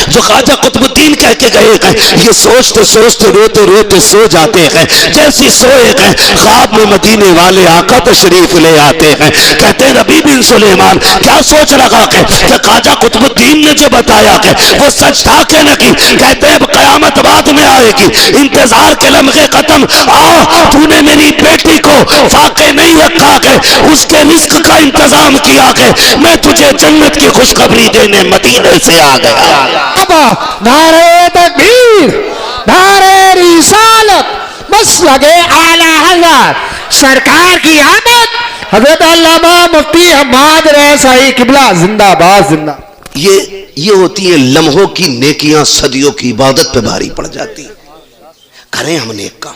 जो ख्वाजा कुतुबुद्दीन कह के गए हैं? ये सोचते सोचते रोते रोते सो जाते हैं। जैसी सोए हैं ख्वाब में मदीने वाले आका तशरीफ ले आते हैं। कहते हैं रबी बिन सुलेमान क्या सोच रहा है कि ख्वाजा कुतुबुद्दीन ने जो बताया है वो सच था कि नहीं? कहते हैं अब कयामत बाद में आएगी, इंतजार के लम्हे खत्म। तूने मेरी बेटी को फाके नहीं रखा है, उसके रिस्क का इंतजाम किया है, मैं तुझे जन्नत की खुशखबरी देने मदीने से आ गया। नारे तकबीर, नारे रिसालत, मसलके आला हज़रत सरकार की आमद। हजरत अल्लामा मुफ्ती हम्माद रज़ाई किबला जिंदाबाद जिंदाबाद। ये होती है लम्हों की नेकियां, सदियों की इबादत पे भारी पड़ जाती। करें हम नेक काम,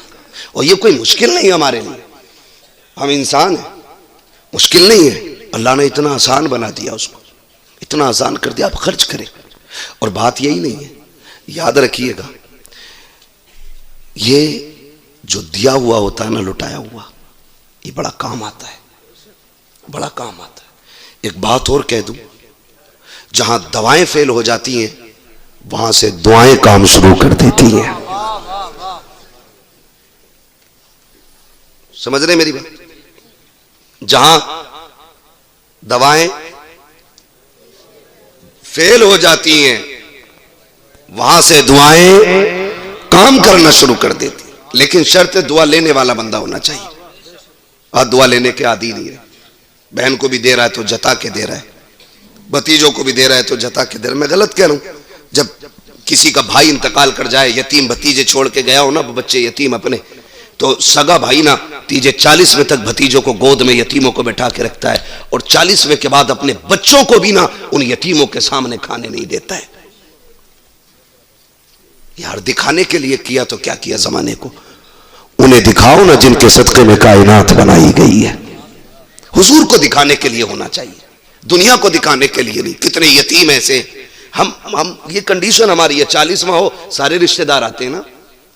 और ये कोई मुश्किल नहीं हमारे लिए, हम इंसान हैं, मुश्किल नहीं है। अल्लाह ने इतना आसान बना दिया, उसको इतना आसान कर दिया, आप खर्च करें। और बात यही नहीं है, याद रखिएगा ये जो दिया हुआ होता है ना, लुटाया हुआ, ये बड़ा काम आता है, बड़ा काम आता है। एक बात और कह दूं, जहां दवाएं फेल हो जाती हैं वहां से दुआएं काम शुरू कर देती हैं। समझ रहे मेरी बात? जहां दवाएं फेल हो जाती हैं वहां से दुआएं काम करना शुरू कर देती। लेकिन शर्त दुआ लेने वाला बंदा होना चाहिए। आज दुआ लेने के आदी नहीं है। बहन को भी दे रहा है तो जता के दे रहा है, भतीजों को भी दे रहा है तो जता के दे रहा है। मैं गलत कह रहा हूं? जब किसी का भाई इंतकाल कर जाए, यतीम भतीजे छोड़ के गया हो ना, बच्चे यतीम अपने, तो सगा भाई ना तीजे 40वें तक भतीजों को गोद में, यतीमों को बैठा के रखता है, और 40वें के बाद अपने बच्चों को भी ना उन यतीमों के सामने खाने नहीं देता है। यार दिखाने के लिए किया तो क्या किया जमाने को? उन्हें दिखाओ ना जिनके सदके में कायनात बनाई गई है। हुजूर को दिखाने के लिए होना चाहिए, दुनिया को दिखाने के लिए नहीं। कितने यतीम ऐसे हम ये कंडीशन हमारी है, 40वां हो सारे रिश्तेदार आते हैं ना,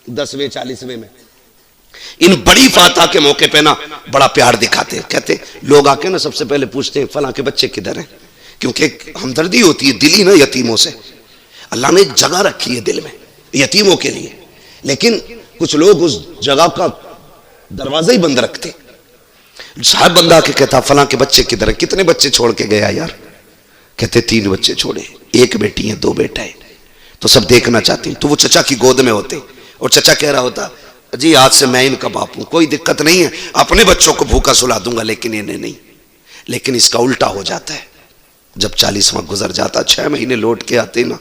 10वें 40वें में। इन बड़ी फातह के मौके पे ना बड़ा प्यार दिखाते हैं। कहते लोग आके ना सबसे पहले पूछते हैं फलां के बच्चे किधर हैं, क्योंकि हमदर्दी होती है दिली ना यतीमों से। अल्लाह ने एक जगह रखी है दिल में यतीमों के लिए, लेकिन कुछ लोग उस जगह का दरवाजा ही बंद रखते। साहब बंदा के कहता फलां के बच्चे किधर है, कितने बच्चे छोड़ के गया यार? कहते 3 बच्चे छोड़े, 1 बेटी है 2 बेटा है, तो सब देखना चाहती। तो वो चचा की गोद में होते और चचा कह रहा होता जी आज से मैं इनका बाप हूं, कोई दिक्कत नहीं है, अपने बच्चों को भूखा सुला दूंगा लेकिन इन्हें नहीं। लेकिन इसका उल्टा हो जाता है। जब 40वां गुजर जाता, 6 महीने लौट के आते ना,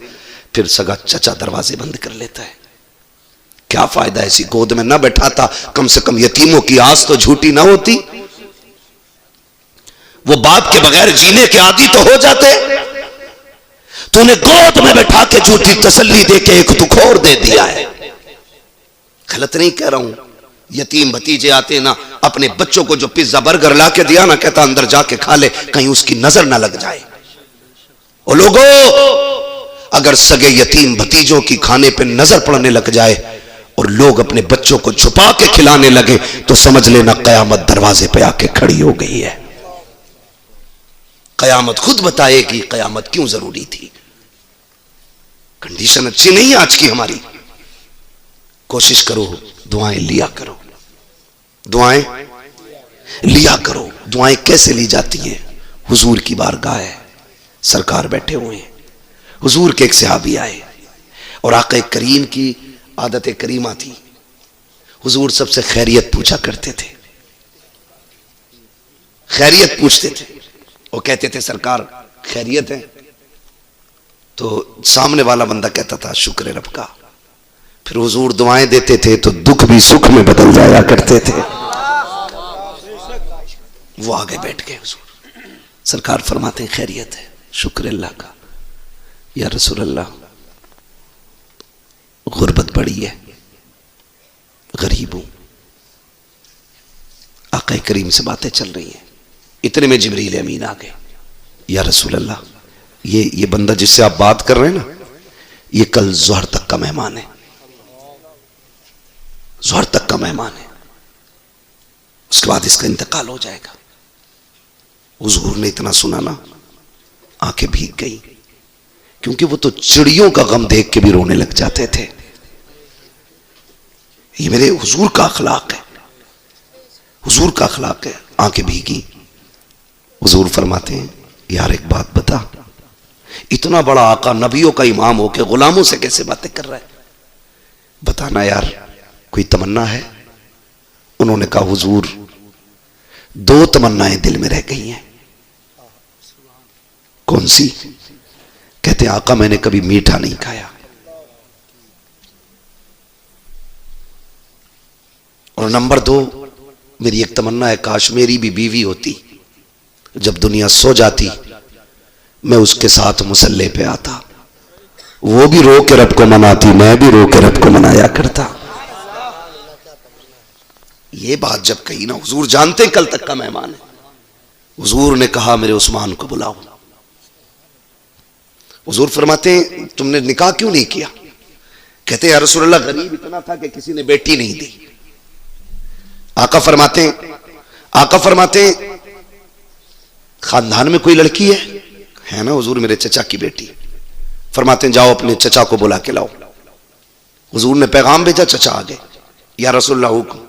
फिर सगा चचा दरवाजे बंद कर लेता है। क्या फायदा ऐसी गोद में ना बैठाता, कम से कम यतीमों की आस तो झूठी ना होती। वो बाप के बगैर जीने के आदी तो हो जाते। तूने गोद में बैठा के झूठी तसल्ली दे के एक दुख और दे दिया है। गलत नहीं कह रहा हूं, यतीम भतीजे आते ना, अपने बच्चों को जो पिज्जा बर्गर ला के दिया ना, कहता अंदर जाके खा ले, कहीं उसकी नजर ना लग जाए। और लोगों, अगर सगे यतीम भतीजों की खाने पे नजर पड़ने लग जाए और लोग अपने बच्चों को छुपा के खिलाने लगे, तो समझ लेना कयामत दरवाजे पे आके खड़ी हो गई है। कयामत खुद बताएगी कयामत क्यों जरूरी थी। कंडीशन अच्छी नहीं है आज की हमारी। कोशिश करो, दुआएं लिया करो, दुआएं लिया करो। दुआएं कैसे ली जाती हैं? हुजूर की बारगाह है, सरकार बैठे हुए हैं, हुजूर के एक सहाबी आए और आका करीम की आदत करीमा थी, हुजूर सबसे खैरियत पूछा करते थे, खैरियत पूछते थे। वो कहते थे सरकार खैरियत है, तो सामने वाला बंदा कहता था शुक्र रब का। फिर हुजूर दुआएं देते थे तो दुख भी सुख में बदल जाया करते थे। वो आगे बैठ गए, हुजूर सरकार फरमाते हैं खैरियत है, शुक्र अल्लाह का। या रसूल अल्लाह, गुर्बत बड़ी है, गरीब हूं। आका करीम से बातें चल रही हैं, इतने में जिब्रील अमीन आ गए। या रसूल अल्लाह, ये बंदा जिससे आप बात कर रहे हैं ना, ये कल ज़ोहर तक का मेहमान है, ज़ोहर तक का मेहमान है, उसके बाद इसका इंतकाल हो जाएगा। हुजूर ने इतना सुना ना, आंखें भीग गई, क्योंकि वो तो चिड़ियों का गम देख के भी रोने लग जाते थे। ये मेरे हुजूर का अखलाक है, हुजूर का अखलाक है। आंखें भीगी। हुजूर फरमाते हैं यार एक बात बता, इतना बड़ा आका नबियों का इमाम होके गुलामों से कैसे बातें कर रहा है? बताना यार, कोई तमन्ना है? उन्होंने कहा हुजूर 2 तमन्नाएं दिल में रह गई हैं। कौन सी? कहते आका मैंने कभी मीठा नहीं खाया, और नंबर 2 मेरी एक तमन्ना है, काश मेरी भी बीवी होती, जब दुनिया सो जाती मैं उसके साथ मुसल्ले पे आता, वो भी रो के रब को मनाती, मैं भी रो के रब को मनाया करता। ये बात जब कही ना, हुजूर जानते हैं कल तक का मेहमान है। हुजूर ने कहा मेरे उस्मान को बुलाओ। हुजूर फरमाते हैं तुमने निकाह क्यों नहीं किया? कहते या रसूल अल्लाह गरीब इतना था कि किसी ने बेटी नहीं दी। आका फरमाते हैं खानदान में कोई लड़की है ना? हुजूर मेरे चचा की बेटी। फरमाते हैं जाओ अपने चचा को बुला के लाओ। हुजूर ने पैगाम भेजा, चचा आ गए। या रसूलल्लाह हुक्म।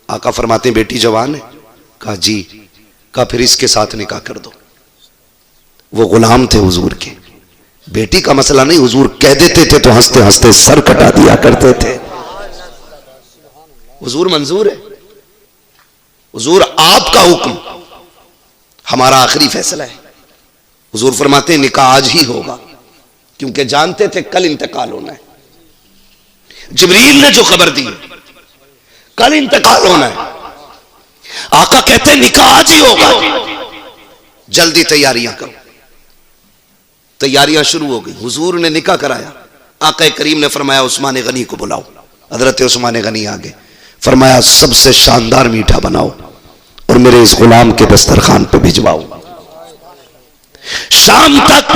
आका फरमाते हैं बेटी जवान है? कहा जी। कहा फिर इसके साथ निकाह कर दो। वो गुलाम थे हुजूर के, बेटी का मसला नहीं, हुजूर कह देते थे तो हंसते हंसते सर कटा दिया करते थे। हुजूर मंजूर है, हुजूर आपका हुक्म, हमारा आखिरी फैसला है। हुजूर फरमाते हैं निकाह आज ही होगा, क्योंकि जानते थे कल इंतकाल होना है। जिब्रील ने जो खबर दी कल इंतकाल होना है, आका कहते हैं निकाह आज ही होगा, जल्दी तैयारियां करो। तैयारियां शुरू हो गई। हुजूर ने निकाह कराया। आका करीम ने फरमाया उस्मान गनी को बुलाओ। हजरत उस्मान गनी आ गए। फरमाया सबसे शानदार मीठा बनाओ और मेरे इस गुलाम के दस्तरखान पे भिजवाओ। शाम तक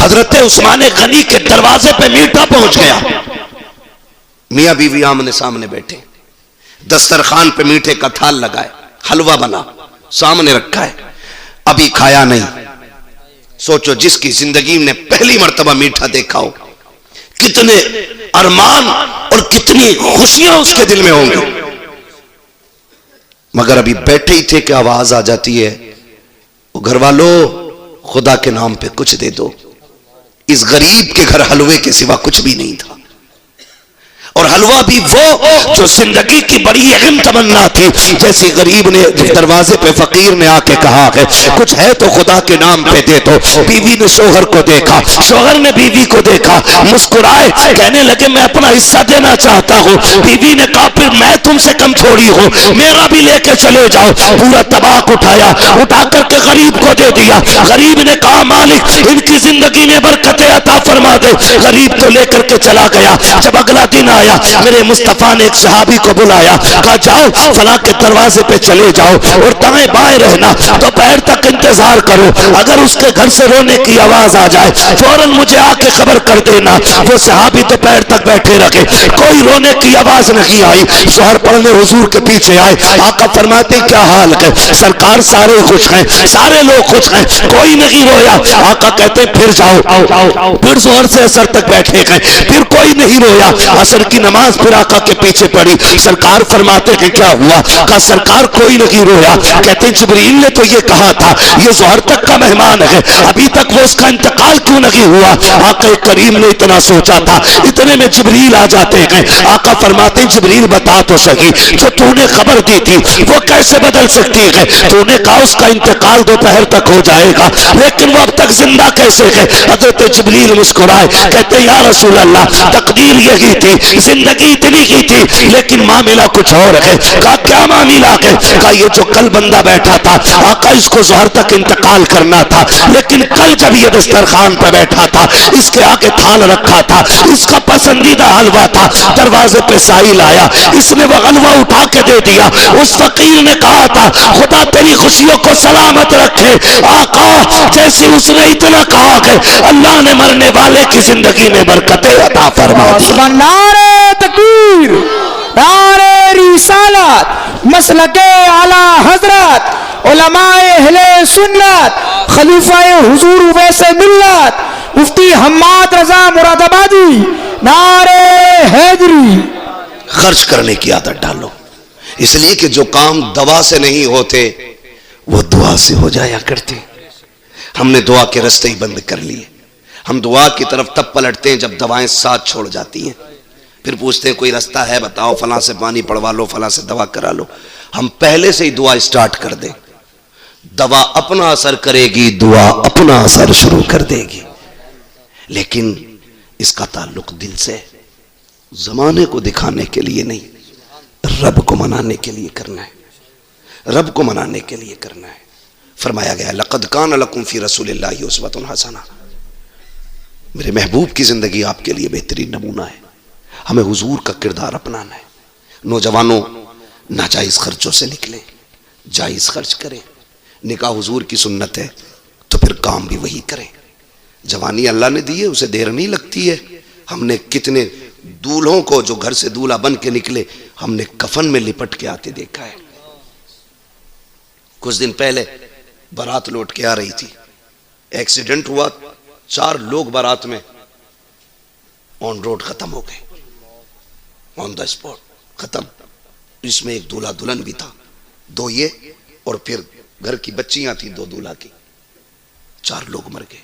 हजरत उस्मान गनी के दरवाजे पे मीठा पहुंच गया। मियां बीवी आमने सामने बैठे, दस्तरखान पे मीठे का थाल लगाए, हलवा बना सामने रखा है, अभी खाया नहीं। सोचो जिसकी जिंदगी ने पहली मर्तबा मीठा देखा हो, कितने अरमान और कितनी खुशियां उसके दिल में होंगी। मगर अभी बैठे ही थे कि आवाज आ जाती है, वो घर वालों खुदा के नाम पे कुछ दे दो। इस गरीब के घर हलवे के सिवा कुछ भी नहीं था, और हलवा भी वो जो जिंदगी की बड़ी अहम तमन्ना थी। जैसे गरीब ने दरवाजे पे फकीर ने आके कहा है कुछ है तो खुदा के नाम पे दे दो। बीवी ने शोहर को देखा, शोहर ने बीवी को देखा, मुस्कुराए, कहने लगे मैं अपना हिस्सा देना चाहता हूँ। बीवी ने कहा फिर मैं तुमसे कम थोड़ी हूँ, मेरा भी लेके चले जाओ। पूरा तबाक उठाया, उठा करके गरीब को दे दिया। गरीब ने कहा मालिक इनकी जिंदगी में बरकतें अता फरमा दे। गरीब तो लेकर के चला गया। जब अगला दिन आया, मेरे मुस्तफा ने एक सहाबी को बुलाया, कहा जाओ फला के दरवाजे पे चले जाओ और दाएं बाएं रहना, दोपहर तक इंतजार करो। अगर उसके घर से रोने की आवाज आ जाए फौरन मुझे आके खबर कर देना। वो सहाबी दोपहर तक बैठे रखे, कोई रोने की आवाज नहीं आई। शोहर पढ़ने हुजूर के पीछे आए, आका फरमाते क्या हाल है? सरकार सारे खुश हैं, सारे लोग खुश हैं, कोई नहीं रोया। आका कहते फिर जाओ। फिर जोहर से असर तक बैठे गए, फिर कोई नहीं रोया। असर की नमाज फिर आका के पीछे पड़ी। सरकार फरमाते कि क्या हुआ? कहा सरकार कोई नहीं रोया। कहते जिब्रील ने तो ये कहा था ये जोहर तक का मेहमान है, अभी तक वो उसका इंतकाल क्यों नहीं हुआ? आका करीम ने इतना सोचा था, इतने में जिब्रील आ जाते हैं। आका फरमाते जिब्रील बता तो सही जो तूने खबर दी थी वो कैसे बदल सकती है? तूने कहा उसका इंतकाल दोपहर तक हो जाएगा, लेकिन वो अब तक जिंदा कैसे है? हजरत जिब्रील मुस्कुराए, कहते या रसूल अल्लाह तकदीर यही थी, जिंदगी इतनी की थी, लेकिन मामला कुछ और है। कहा क्या मामला है? कहा ये जो कल बंदा बैठा था आका इसको जोहर तक इंतकाल करना था, लेकिन कल जब ये दस्तरखान पर बैठा था इसके आगे थाल रखा था, इसका पसंदीदा हलवा था। दरवाजे पे साहिल आया, इसने वो हलवा उठा के दे दिया। उस फकीर ने कहा था खुदा तेरी खुशियों को सलामत रखे। आका जैसे उसने इतना कहा है अल्लाह ने मरने वाले की जिंदगी में बरकतें अता फरमा दी। नारे तकबीर, नारे रिसालत, मसलके आला हजरत, उलमाए अहले सुन्नत, खलीफाए हुजूर वैसे मिल्लत, मुफ्ती हम्माद रजा मुरादाबादी, नारे हैदरी। खर्च करने की आदत डालो, इसलिए कि जो काम दवा से नहीं होते वो दुआ से हो जाया करते। हमने दुआ के रास्ते ही बंद कर लिए। हम दुआ की तरफ तब पलटते हैं जब दवाएं साथ छोड़ जाती हैं। फिर पूछते हैं कोई रास्ता है बताओ, फलां से पानी पड़वा लो, फलां से दवा करा लो। हम पहले से ही दुआ स्टार्ट कर दें, दवा अपना असर करेगी, दुआ अपना असर शुरू कर देगी। लेकिन इसका ताल्लुक दिल से, जमाने को दिखाने के लिए नहीं, रब को मनाने के लिए करना है। रब को मनाने के लिए करना है। फरमाया गया लक़द कान लकुम फी रसूलिल्लाहि उस्वतुन हसना, मेरे महबूब की जिंदगी आपके लिए बेहतरीन नमूना है। हमें हुजूर का किरदार अपनाना है। नौजवानों नाजायज खर्चों से निकले, जायज खर्च करें। निकाह हुजूर की सुन्नत है तो फिर काम भी वही करें। जवानी अल्लाह ने दी है, उसे देर नहीं लगती है। हमने कितने दूल्हों को जो घर से दूल्हा बन के निकले हमने कफन में लिपट के आते देखा है। कुछ दिन पहले बारात लौट के आ रही थी, एक्सीडेंट हुआ, 4 लोग बारात में ऑन रोड खत्म हो गए, ऑन द स्पॉट खत्म। इसमें एक दूल्हा दुल्हन भी था, 2 ये और फिर घर की बच्चियां थी 2 दूल्हा की। 4 लोग मर गए।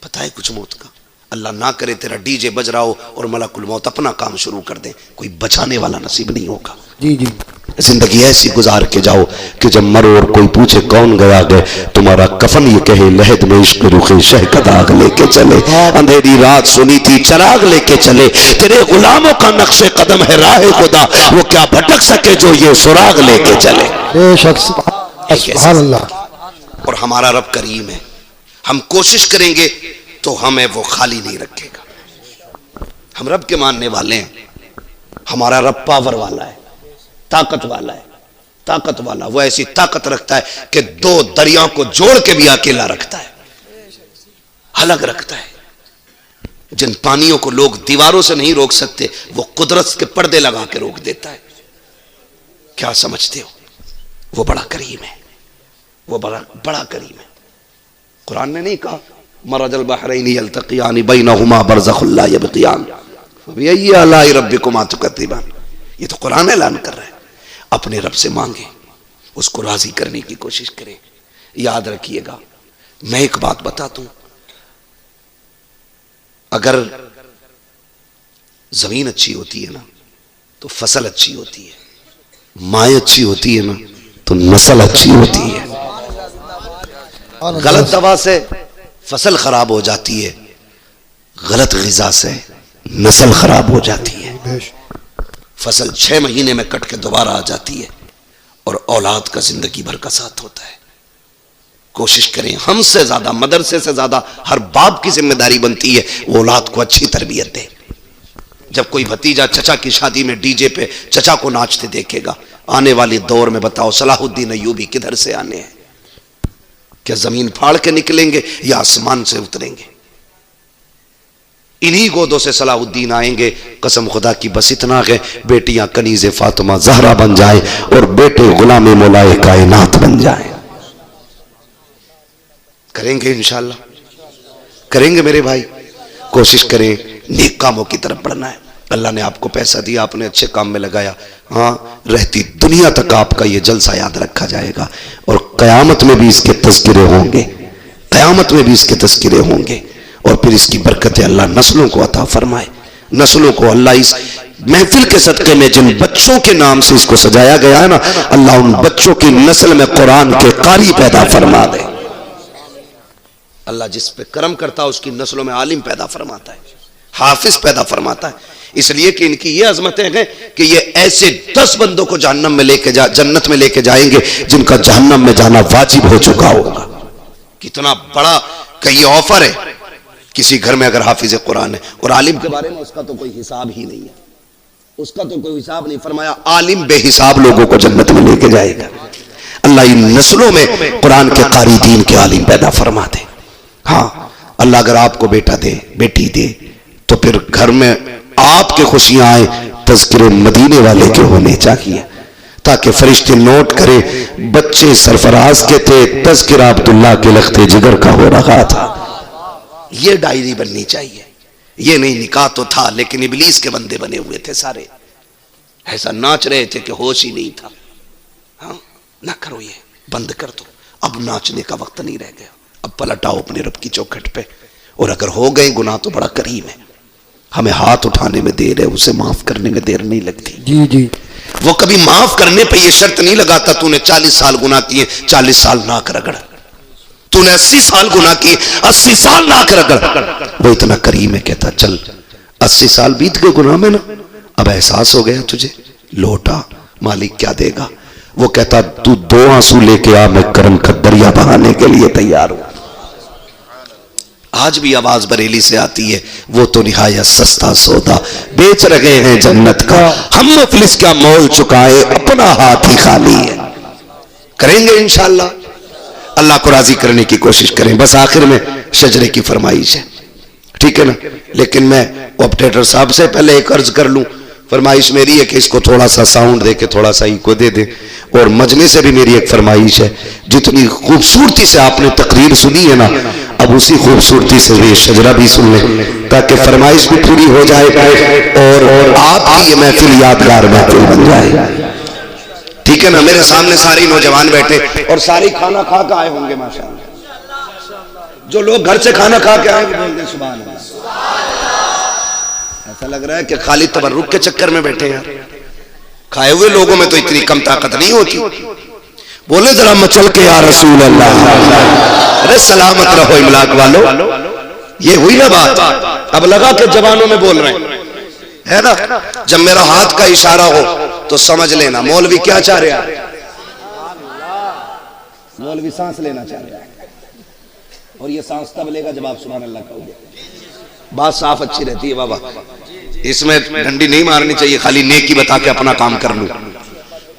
पता है कुछ मौत का? अल्लाह ना करे तेरा डीजे बज रहा हो और मलकुल मौत अपना काम शुरू कर दे, कोई बचाने वाला नसीब नहीं होगा। जी जी, जिंदगी ऐसी गुजार के जाओ कि जब मरो और कोई पूछे कौन गया गए, तुम्हारा कफन ये कहे लहद में इश्क रुखे शहकद आग लेके चले। अंधेरी रात सुनी थी चराग लेके चले, तेरे गुलामों का नक्शे कदम है राह खुदा, वो क्या भटक सके जो ये सुराग लेके चले। बेशक सुभान अल्लाह। और हमारा रब करीम है, हम कोशिश करेंगे तो हमें वो खाली नहीं रखेगा। हम रब के मानने वाले हैं। हमारा रब पावर वाला है, ताकत वाला है, ताकत वाला। वो ऐसी ताकत रखता है कि 2 दरियाओं को जोड़ के भी अकेला रखता है, अलग रखता है। जिन पानियों को लोग दीवारों से नहीं रोक सकते वो कुदरत के पर्दे लगा के रोक देता है। क्या समझते हो? वो बड़ा करीम है, वो बड़ा करीम है। कुरान ने नहीं कहा मरजल बहरैन यल्तक़ियान बैनहुमा बरज़ख़ुन ला यब्ग़ियान, रब्बिकुमा तुकद्दिबान, ये तो कुरान ऐलान कर रहा है। अपने रब से मांगे, उसको राजी करने की कोशिश करें। याद रखिएगा, मैं एक बात बता दूं, अगर जमीन अच्छी होती है ना तो फसल अच्छी होती है, माँ अच्छी होती है ना तो नस्ल अच्छी होती है। गलत दवा से फसल खराब हो जाती है, गलत ग़िज़ा से नस्ल खराब हो जाती है। फसल 6 महीने में कट के दोबारा आ जाती है और औलाद का जिंदगी भर का साथ होता है। कोशिश करें, हमसे ज्यादा, मदरसे से ज्यादा हर बाप की जिम्मेदारी बनती है वो औलाद को अच्छी तरबियत दे। जब कोई भतीजा चचा की शादी में डीजे पे चचा को नाचते देखेगा, आने वाले दौर में बताओ सलाहुद्दीन अय्यूबी किधर से आने हैं? क्या जमीन फाड़ के निकलेंगे या आसमान से उतरेंगे? इन्हीं गोदों से सलाहुद्दीन आएंगे। कसम खुदा की, बस इतना है, बेटियां कनीज़े फातिमा ज़हरा बन जाए और बेटे गुलाम मौलाए कायनात बन जाए। करेंगे इंशाअल्लाह, करेंगे मेरे भाई। कोशिश करें, नेक कामों की तरफ बढ़ना है। अल्लाह ने आपको पैसा दिया, आपने अच्छे काम में लगाया, हाँ, रहती दुनिया तक आपका ये जलसा याद रखा जाएगा और क़यामत में भी इसके तज़किरे होंगे, क़यामत में भी इसके तज़किरे होंगे। और फिर इसकी बरकतें अल्लाह नस्लों को अता फरमाए। नस्लों को अल्लाह इस महफिल के सदक़े में जिन बच्चों के नाम से इसको सजाया गया है ना, अल्लाह उन बच्चों की नस्ल में कुरान के कारी पैदा फरमा दे। अल्लाह जिस पे करम करता है उसकी नस्लों में आलिम पैदा फरमाता है, हाफिज पैदा फरमाता है। इसलिए कि इनकी ये अजमतें हैं कि ये ऐसे 10 बंदों को जहन्नम में लेके जन्नत में लेके जाएंगे जिनका जहन्नम में जाना वाजिब हो चुका होगा। कितना बड़ा का ये ऑफर है किसी घर में अगर हाफिज कुरान है। और आलिम के बारे में उसका तो कोई हिसाब ही नहीं है, उसका तो कोई हिसाब नहीं। फरमाया आलिम बेहिसाब लोगों को जन्नत में लेके जाएगा। अल्लाह इन नस्लों में कुरान के कारी दीन के आलिम पैदा फरमा दे। हाँ, अल्लाह अगर आपको बेटा दे, बेटी दे, तो फिर घर में आपके खुशियां आए, तज़किरे मदीने वाले के होने चाहिए, ताकि फरिश्ते नोट करें बच्चे सरफराज के थे, तज़किरा अब्दुल्लाह के लख्ते जिगर का हो रहा था। ये डायरी बननी चाहिए। ये नहीं, निकाह तो था लेकिन इबलीस के बंदे बने हुए थे सारे, ऐसा नाच रहे थे कि होश ही नहीं था। हाँ, ना करो, ये बंद कर दो। अब नाचने का वक्त नहीं रह गया। अब पलटाओ अपने रब की चौखट पे। और अगर हो गए गुनाह तो बड़ा करीम है, हमें हाथ उठाने में देर है, उसे माफ करने में देर नहीं लगती। जी जी, वो कभी माफ करने पे ये शर्त नहीं लगाता तूने 40 साल गुनाह किए, 40 साल नाक रगड़, तूने 80 साल गुनाह किए, 80 साल नाक रगड़। वो इतना करीम है, कहता चल 80 साल बीत गए गुनाह में ना, अब एहसास हो गया तुझे, लौटा, मालिक क्या देगा। वो कहता तू 2 आंसू लेके आ, मैं करम का दरिया बहाने के लिए तैयार हूं। आज भी आवाज बरेली से आती है, वो तो निहायत सस्ता सौदा बेच रहे हैं जन्नत का, हम मुफलिस क्या मोल चुकाए, अपना हाथ ही खाली है। करेंगे इंशाअल्लाह, अल्लाह को राजी करने की कोशिश करें। बस आखिर में शजरे की फरमाइश है, ठीक है ना। लेकिन मैं ऑपरेटर साहब से पहले एक अर्ज कर लूं, फरमाइश मेरी है कि इसको थोड़ा सा साउंड दे के थोड़ा सा इको दे दे। और मजमे से भी मेरी एक फरमाइश है, जितनी खूबसूरती से आपने तकरीर सुनी है ना, अब उसी खूबसूरती से ये शजरा भी सुन लें, ताकि फरमाइश भी पूरी हो जाए और आपकी ये महफिल यादगार महफिल बन जाए। ठीक है ना। मेरे सामने सारे नौजवान बैठे और सारे खाना खा के आए होंगे माशाअल्लाह। जो लोग घर से खाना खा के आए बोल दे सुभान अल्लाह। ऐसा लग रहा है कि खाली तबर्रुक के चक्कर में बैठे हैं। खाए हुए लोगों में तो इतनी कम ताकत नहीं होती। बोले जरा मचल के या रसूल अल्लाह। अरे सलामत रहो इमलाक वालों, ये हुई ना बात। अब लगा के जवानों में बोल रहे हैं, है ना। जब मेरा हाथ का इशारा हो तो समझ लेना मौलवी क्या चाह रहा है। मौलवी सांस लेना चाह रहा है, और ये सांस तब लेगा जब आप सुभान अल्लाह कहोगे। बात साफ अच्छी रहती है बाबा, इसमें डंडी नहीं मारनी चाहिए, खाली नेकी बता के अपना काम कर लूं।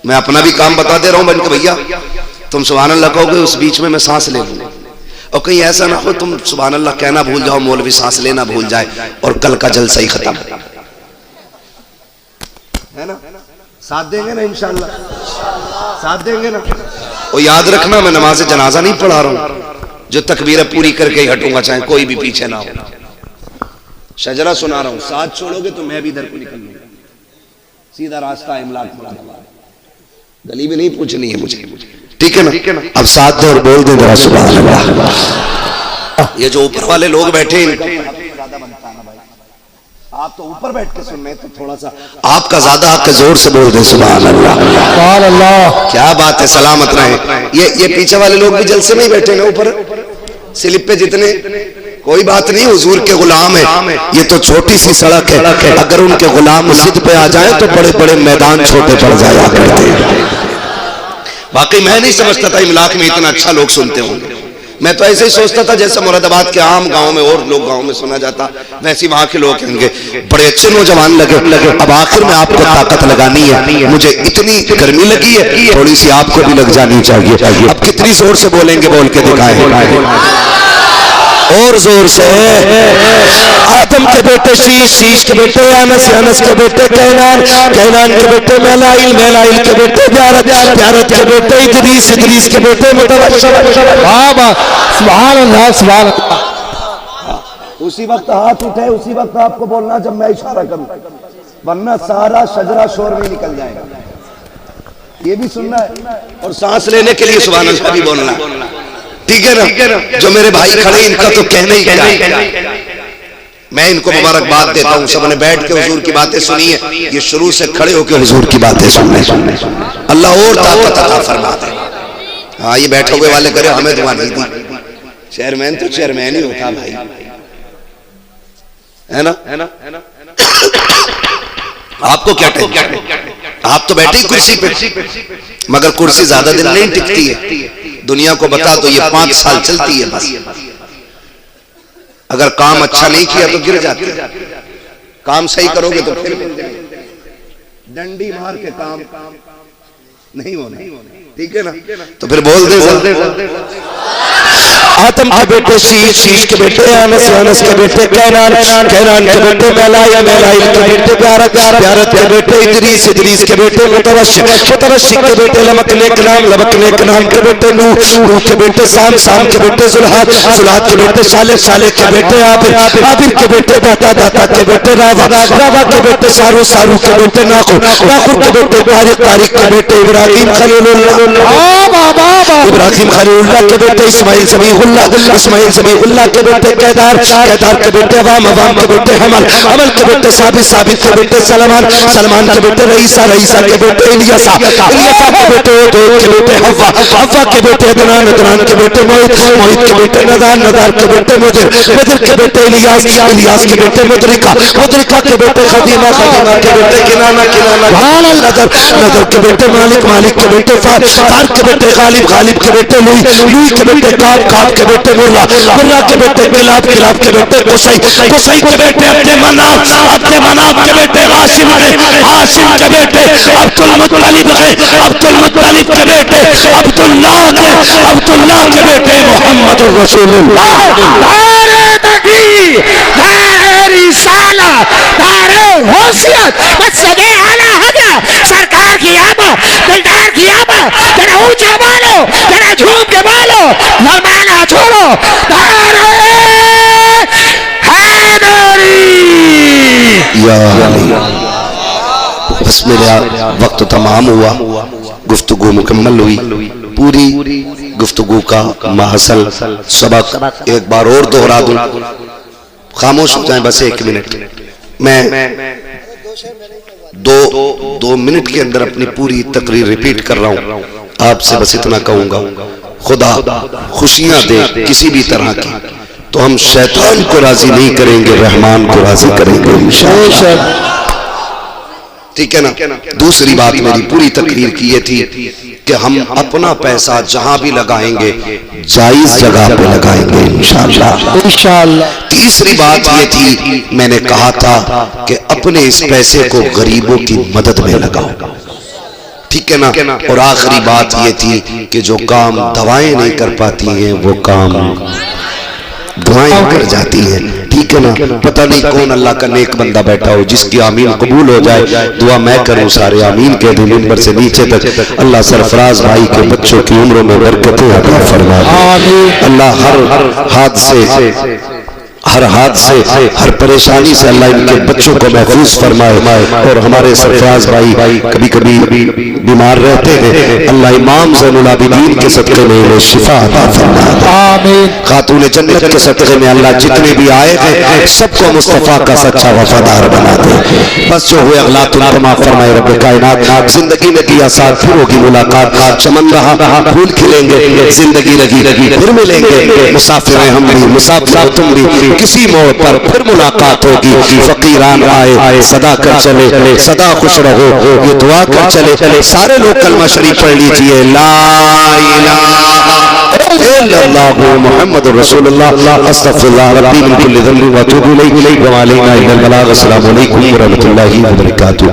मैं अपना भी काम बता दे रहा हूं बन के, भैया तुम सुभान अल्लाह कहोगे, उस बीच में मैं सांस ले लूं। और कहीं ऐसा ना हो तुम सुभान अल्लाह कहना भूल जाओ, मौलवी सांस लेना भूल जाए, और कल का जलसा ही खत्म, है ना। साथ देंगे ना इंशाअल्लाह, साथ देंगे ना। और याद रखना मैं नमाज जनाजा नहीं पढ़ा रहा हूं, जो तकबीरें पूरी करके ही हटूंगा, चाहे कोई भी पीछे ना हो। शजरा सुना रहा हूं, साथ छोड़ोगे तो मैं भी इधर को निकल लूंगा। सीधा रास्ता इमलाक मुरादाबाद, गली भी नहीं पूछनी है मुझे, ठीक है ना। अब साथ दो और बोल दे जरा सुभान अल्लाह। ये जो ऊपर वाले लोग बैठे ज्यादा बनता है ना भाई, आप तो ऊपर बैठ के सुन रहे तो थोड़ा सा आपका ज्यादा हक, जोर से बोल दे सुभान अल्लाह। सुभान अल्लाह। क्या बात है, सलामत रहे। ये पीछे वाले लोग भी जलसे में ही बैठे ना ऊपर स्लिप पे जितने, कोई बात नहीं, हुजूर के गुलाम है। ये तो छोटी सी सड़क है, अगर उनके गुलाम मस्जिद पे आ जाए तो बड़े बड़े मैदान छोटे पड़ जाया करते हैं। वाकई मैं नहीं समझता था इमलाक में इतना अच्छा लोग सुनते होंगे। मैं तो ऐसे ही सोचता था जैसे मुरादाबाद के आम गांव में और लोग गांव में सुना जाता, वैसे वहां के लोग होंगे। बड़े अच्छे नौजवान लगे। अब आखिर में आपको ताकत लगानी है। मुझे इतनी गर्मी लगी है, थोड़ी सी आपको भी लग जानी चाहिए। अब कितनी जोर से बोलेंगे, बोल के दिखाएं और जोर से। आदम के बेटे शीश, शीश के बेटे अनस, अनस के बेटे कैनान, कैनान के बेटे मेलाइल, मेलाइल के बेटे ब्यारत, ब्यारत के बेटे इदरीस, इदरीस के बेटे मुतवश्शिर। सुभान अल्लाह, सुभान अल्लाह। उसी वक्त हाथ उठे, उसी वक्त आपको बोलना जब मैं इशारा करूं, वरना सारा शजरा शोर में निकल जाएगा। ये भी सुनना है और सांस लेने के लिए सुभान अल्लाह भी बोलना, ठीक है ना। जो मेरे भाई खड़े, इनका तो कहना ही क्या है। मैं इनको मुबारकबाद देता हूँ। सबने बैठ के हुजूर की बातें सुनी है, ये शुरू से खड़े होकर हुजूर की बातें सुनने। अल्लाह और ताकत अता फरमा दे। हाँ, ये बैठे हुए वाले करे हमें दुआ नहीं दी। चेयरमैन तो चेयरमैन ही होता भाई, है ना। आपको क्या टेंशन, आप तो बैठे ही कुर्सी पे, मगर कुर्सी ज्यादा दिन नहीं टिकती है। दुनिया को बता दो ये 5 साल चलती है बस। अगर काम अच्छा नहीं किया तो गिर जाते, काम सही करोगे तो फिर डंडी मार के काम नहीं होना, ठीक है ना। तो फिर बोल दे आदम के बेटे शीश, शीश के बेटे अनस, अनस के बेटे कैनान, कैनान के बेटे मेलाइल, मेलाइल के बेटे ब्यारत, ब्यारत के बेटे इदरीस, इदरीस के बेटे मुतवश्शिर, मुतवश्शिर के बेटे लमक नेक नाम, लमक नेक नाम के बेटे नूह, नूह के बेटे साम, साम के बेटे जुल्हाद, जुल्हाद के बेटे साले, साले के बेटे आबिर, आबिर के बेटे दाता, दाता के बेटे रावा, रावा के बेटे सारू, सारू के बेटे नाखुर, नाखुर के बेटे तारिक, तारिक के बेटे इब्राहिम खलीलुल्लाह, इब्राहिम खलीलुल्लाह के बेटे इस्माइल समीउल्लाह, इस्माइल समीउल्लाह के बेटे कैदार, कैदार के बेटे अवाम, अवाम के बेटे हमल, हमल के बेटे साबित, साबित के बेटे सलमान, सलमान के बेटे रईसा, रईसा के बेटे इलियासा, इलियासा के बेटे के बेटे हव्वा, हव्वा के बेटे अदनान, अदनान के बेटे मोहित, मोहित के बेटे नदान, नदान के बेटे मुदिर, मुदिर के बेटे इलियास, इलियास के बेटे मुदरिका, मुदरिका के बेटे खदीमा, खदीमा के बेटे किनाना, किनाना नदर, नदर के बेटे मालिक, मालिक के बेटे फार, फार के बेटे गालिब, गालिब के बेटे लुई, लुई के बेटे काब, काब के बेटे मुर्रा, मुर्रा के बेटे किलाब, किलाब के बेटे कुसै, कुसै के बेटे अपने मनाफ, अपने मनाफ के बेटे हाशिम है, हाशिम के बेटे अब्दुल मुत्तलिब है, अब्दुल मुत्तलिब के बेटे अब्दुल्लाह है, अब्दुल्लाह के बेटे मोहम्मद रसूलुल्लाह। नारे तकबीर, नारे रिसालत, नारे होशियत, मक़सद आला हज़रत सरकार की आमद, दिलदार की आमद। जरा ऊंचा बोलो, जरा झूम के बोलो, नरमाना छोड़ो। नारे हैदरी। बस मेरा वक्त तमाम हुआ, गुफ्तगू मुकम्मल हुई। पूरी गुफ्तगू का महसल सबक एक बार और दोहरा दूं, खामोश हो जाएं बस 1 मिनट। मैं 2 मिनट के अंदर अपनी पूरी तकरीर रिपीट कर रहा हूं। आपसे बस इतना कहूंगा, खुदा खुशियां दे किसी भी तरह की, तो हम शैतान को राजी नहीं करेंगे, रहमान को राजी करेंगे इंशाअल्लाह, ठीक है ना। दूसरी बात मेरी पूरी तकरीर की ये थी कि हम अपना पैसा जहां भी लगाएंगे जायज जगह पे लगाएंगे इंशाअल्लाह, इंशाअल्लाह। तीसरी बात ये थी, मैंने कहा था कि अपने इस पैसे को गरीबों की मदद में लगाओ, ठीक है ना। और आखिरी बात ये थी कि जो काम दवाएं नहीं कर पाती हैं वो काम दुआएं कर जाती हैं, ठीक है ना। पता नहीं कौन अल्लाह का नेक बंदा बैठा हो जिसकी आमीन कबूल हो जाए। दुआ मैं करूं, सारे आमीन कह दें मिंबर से नीचे तक। अल्लाह सरफराज भाई के बच्चों की उम्रों में बरकतें अता फरमा दे। अल्लाह हर हादसे, हर हाथ से, हर परेशानी से अल्लाह इनके बच्चों को महफूज फरमाए। और हमारे सरफराज भाई कभी कभी बीमार रहते हैं, अल्लाह इमाम ज़ैनुल आबिदीन के सदक़े में इन्हें शिफा अता फरमाए। आमीन। खातून जन्नत के सदक़े में अल्लाह जितने भी आए हैं सबको मुस्तफ़ा का सच्चा वफादार बना दे। बस जो हुए अगला तुम माफ फरमाए रब्बे कायनात। जिंदगी में दिया साथ फिर होगी मुलाकात, चमन रहा फूल खिलेंगे, जिंदगी लगी फिर मिलेंगे, मुसाफिर हैं हम भी, मुसाफिर तुम भी, किसी मोड़ पर फिर मुलाकात होगी। फकीरान आए सदा कर चले, सदा खुश रहो, ये दुआ कर चले। सारे लोग कलमा शरीफ पढ़ लीजिए, ला इलाहा इल्लल्लाहु मुहम्मदुर रसूलुल्लाह, अस्तगफिरुल्लाह रब्बी मिन कुल्ली ज़ंबिन व अतूबु इलैहि व अलैना इल्लल बलाग। अस्सलामु अलैकुम व रहमतुल्लाहि व बरकातुहू।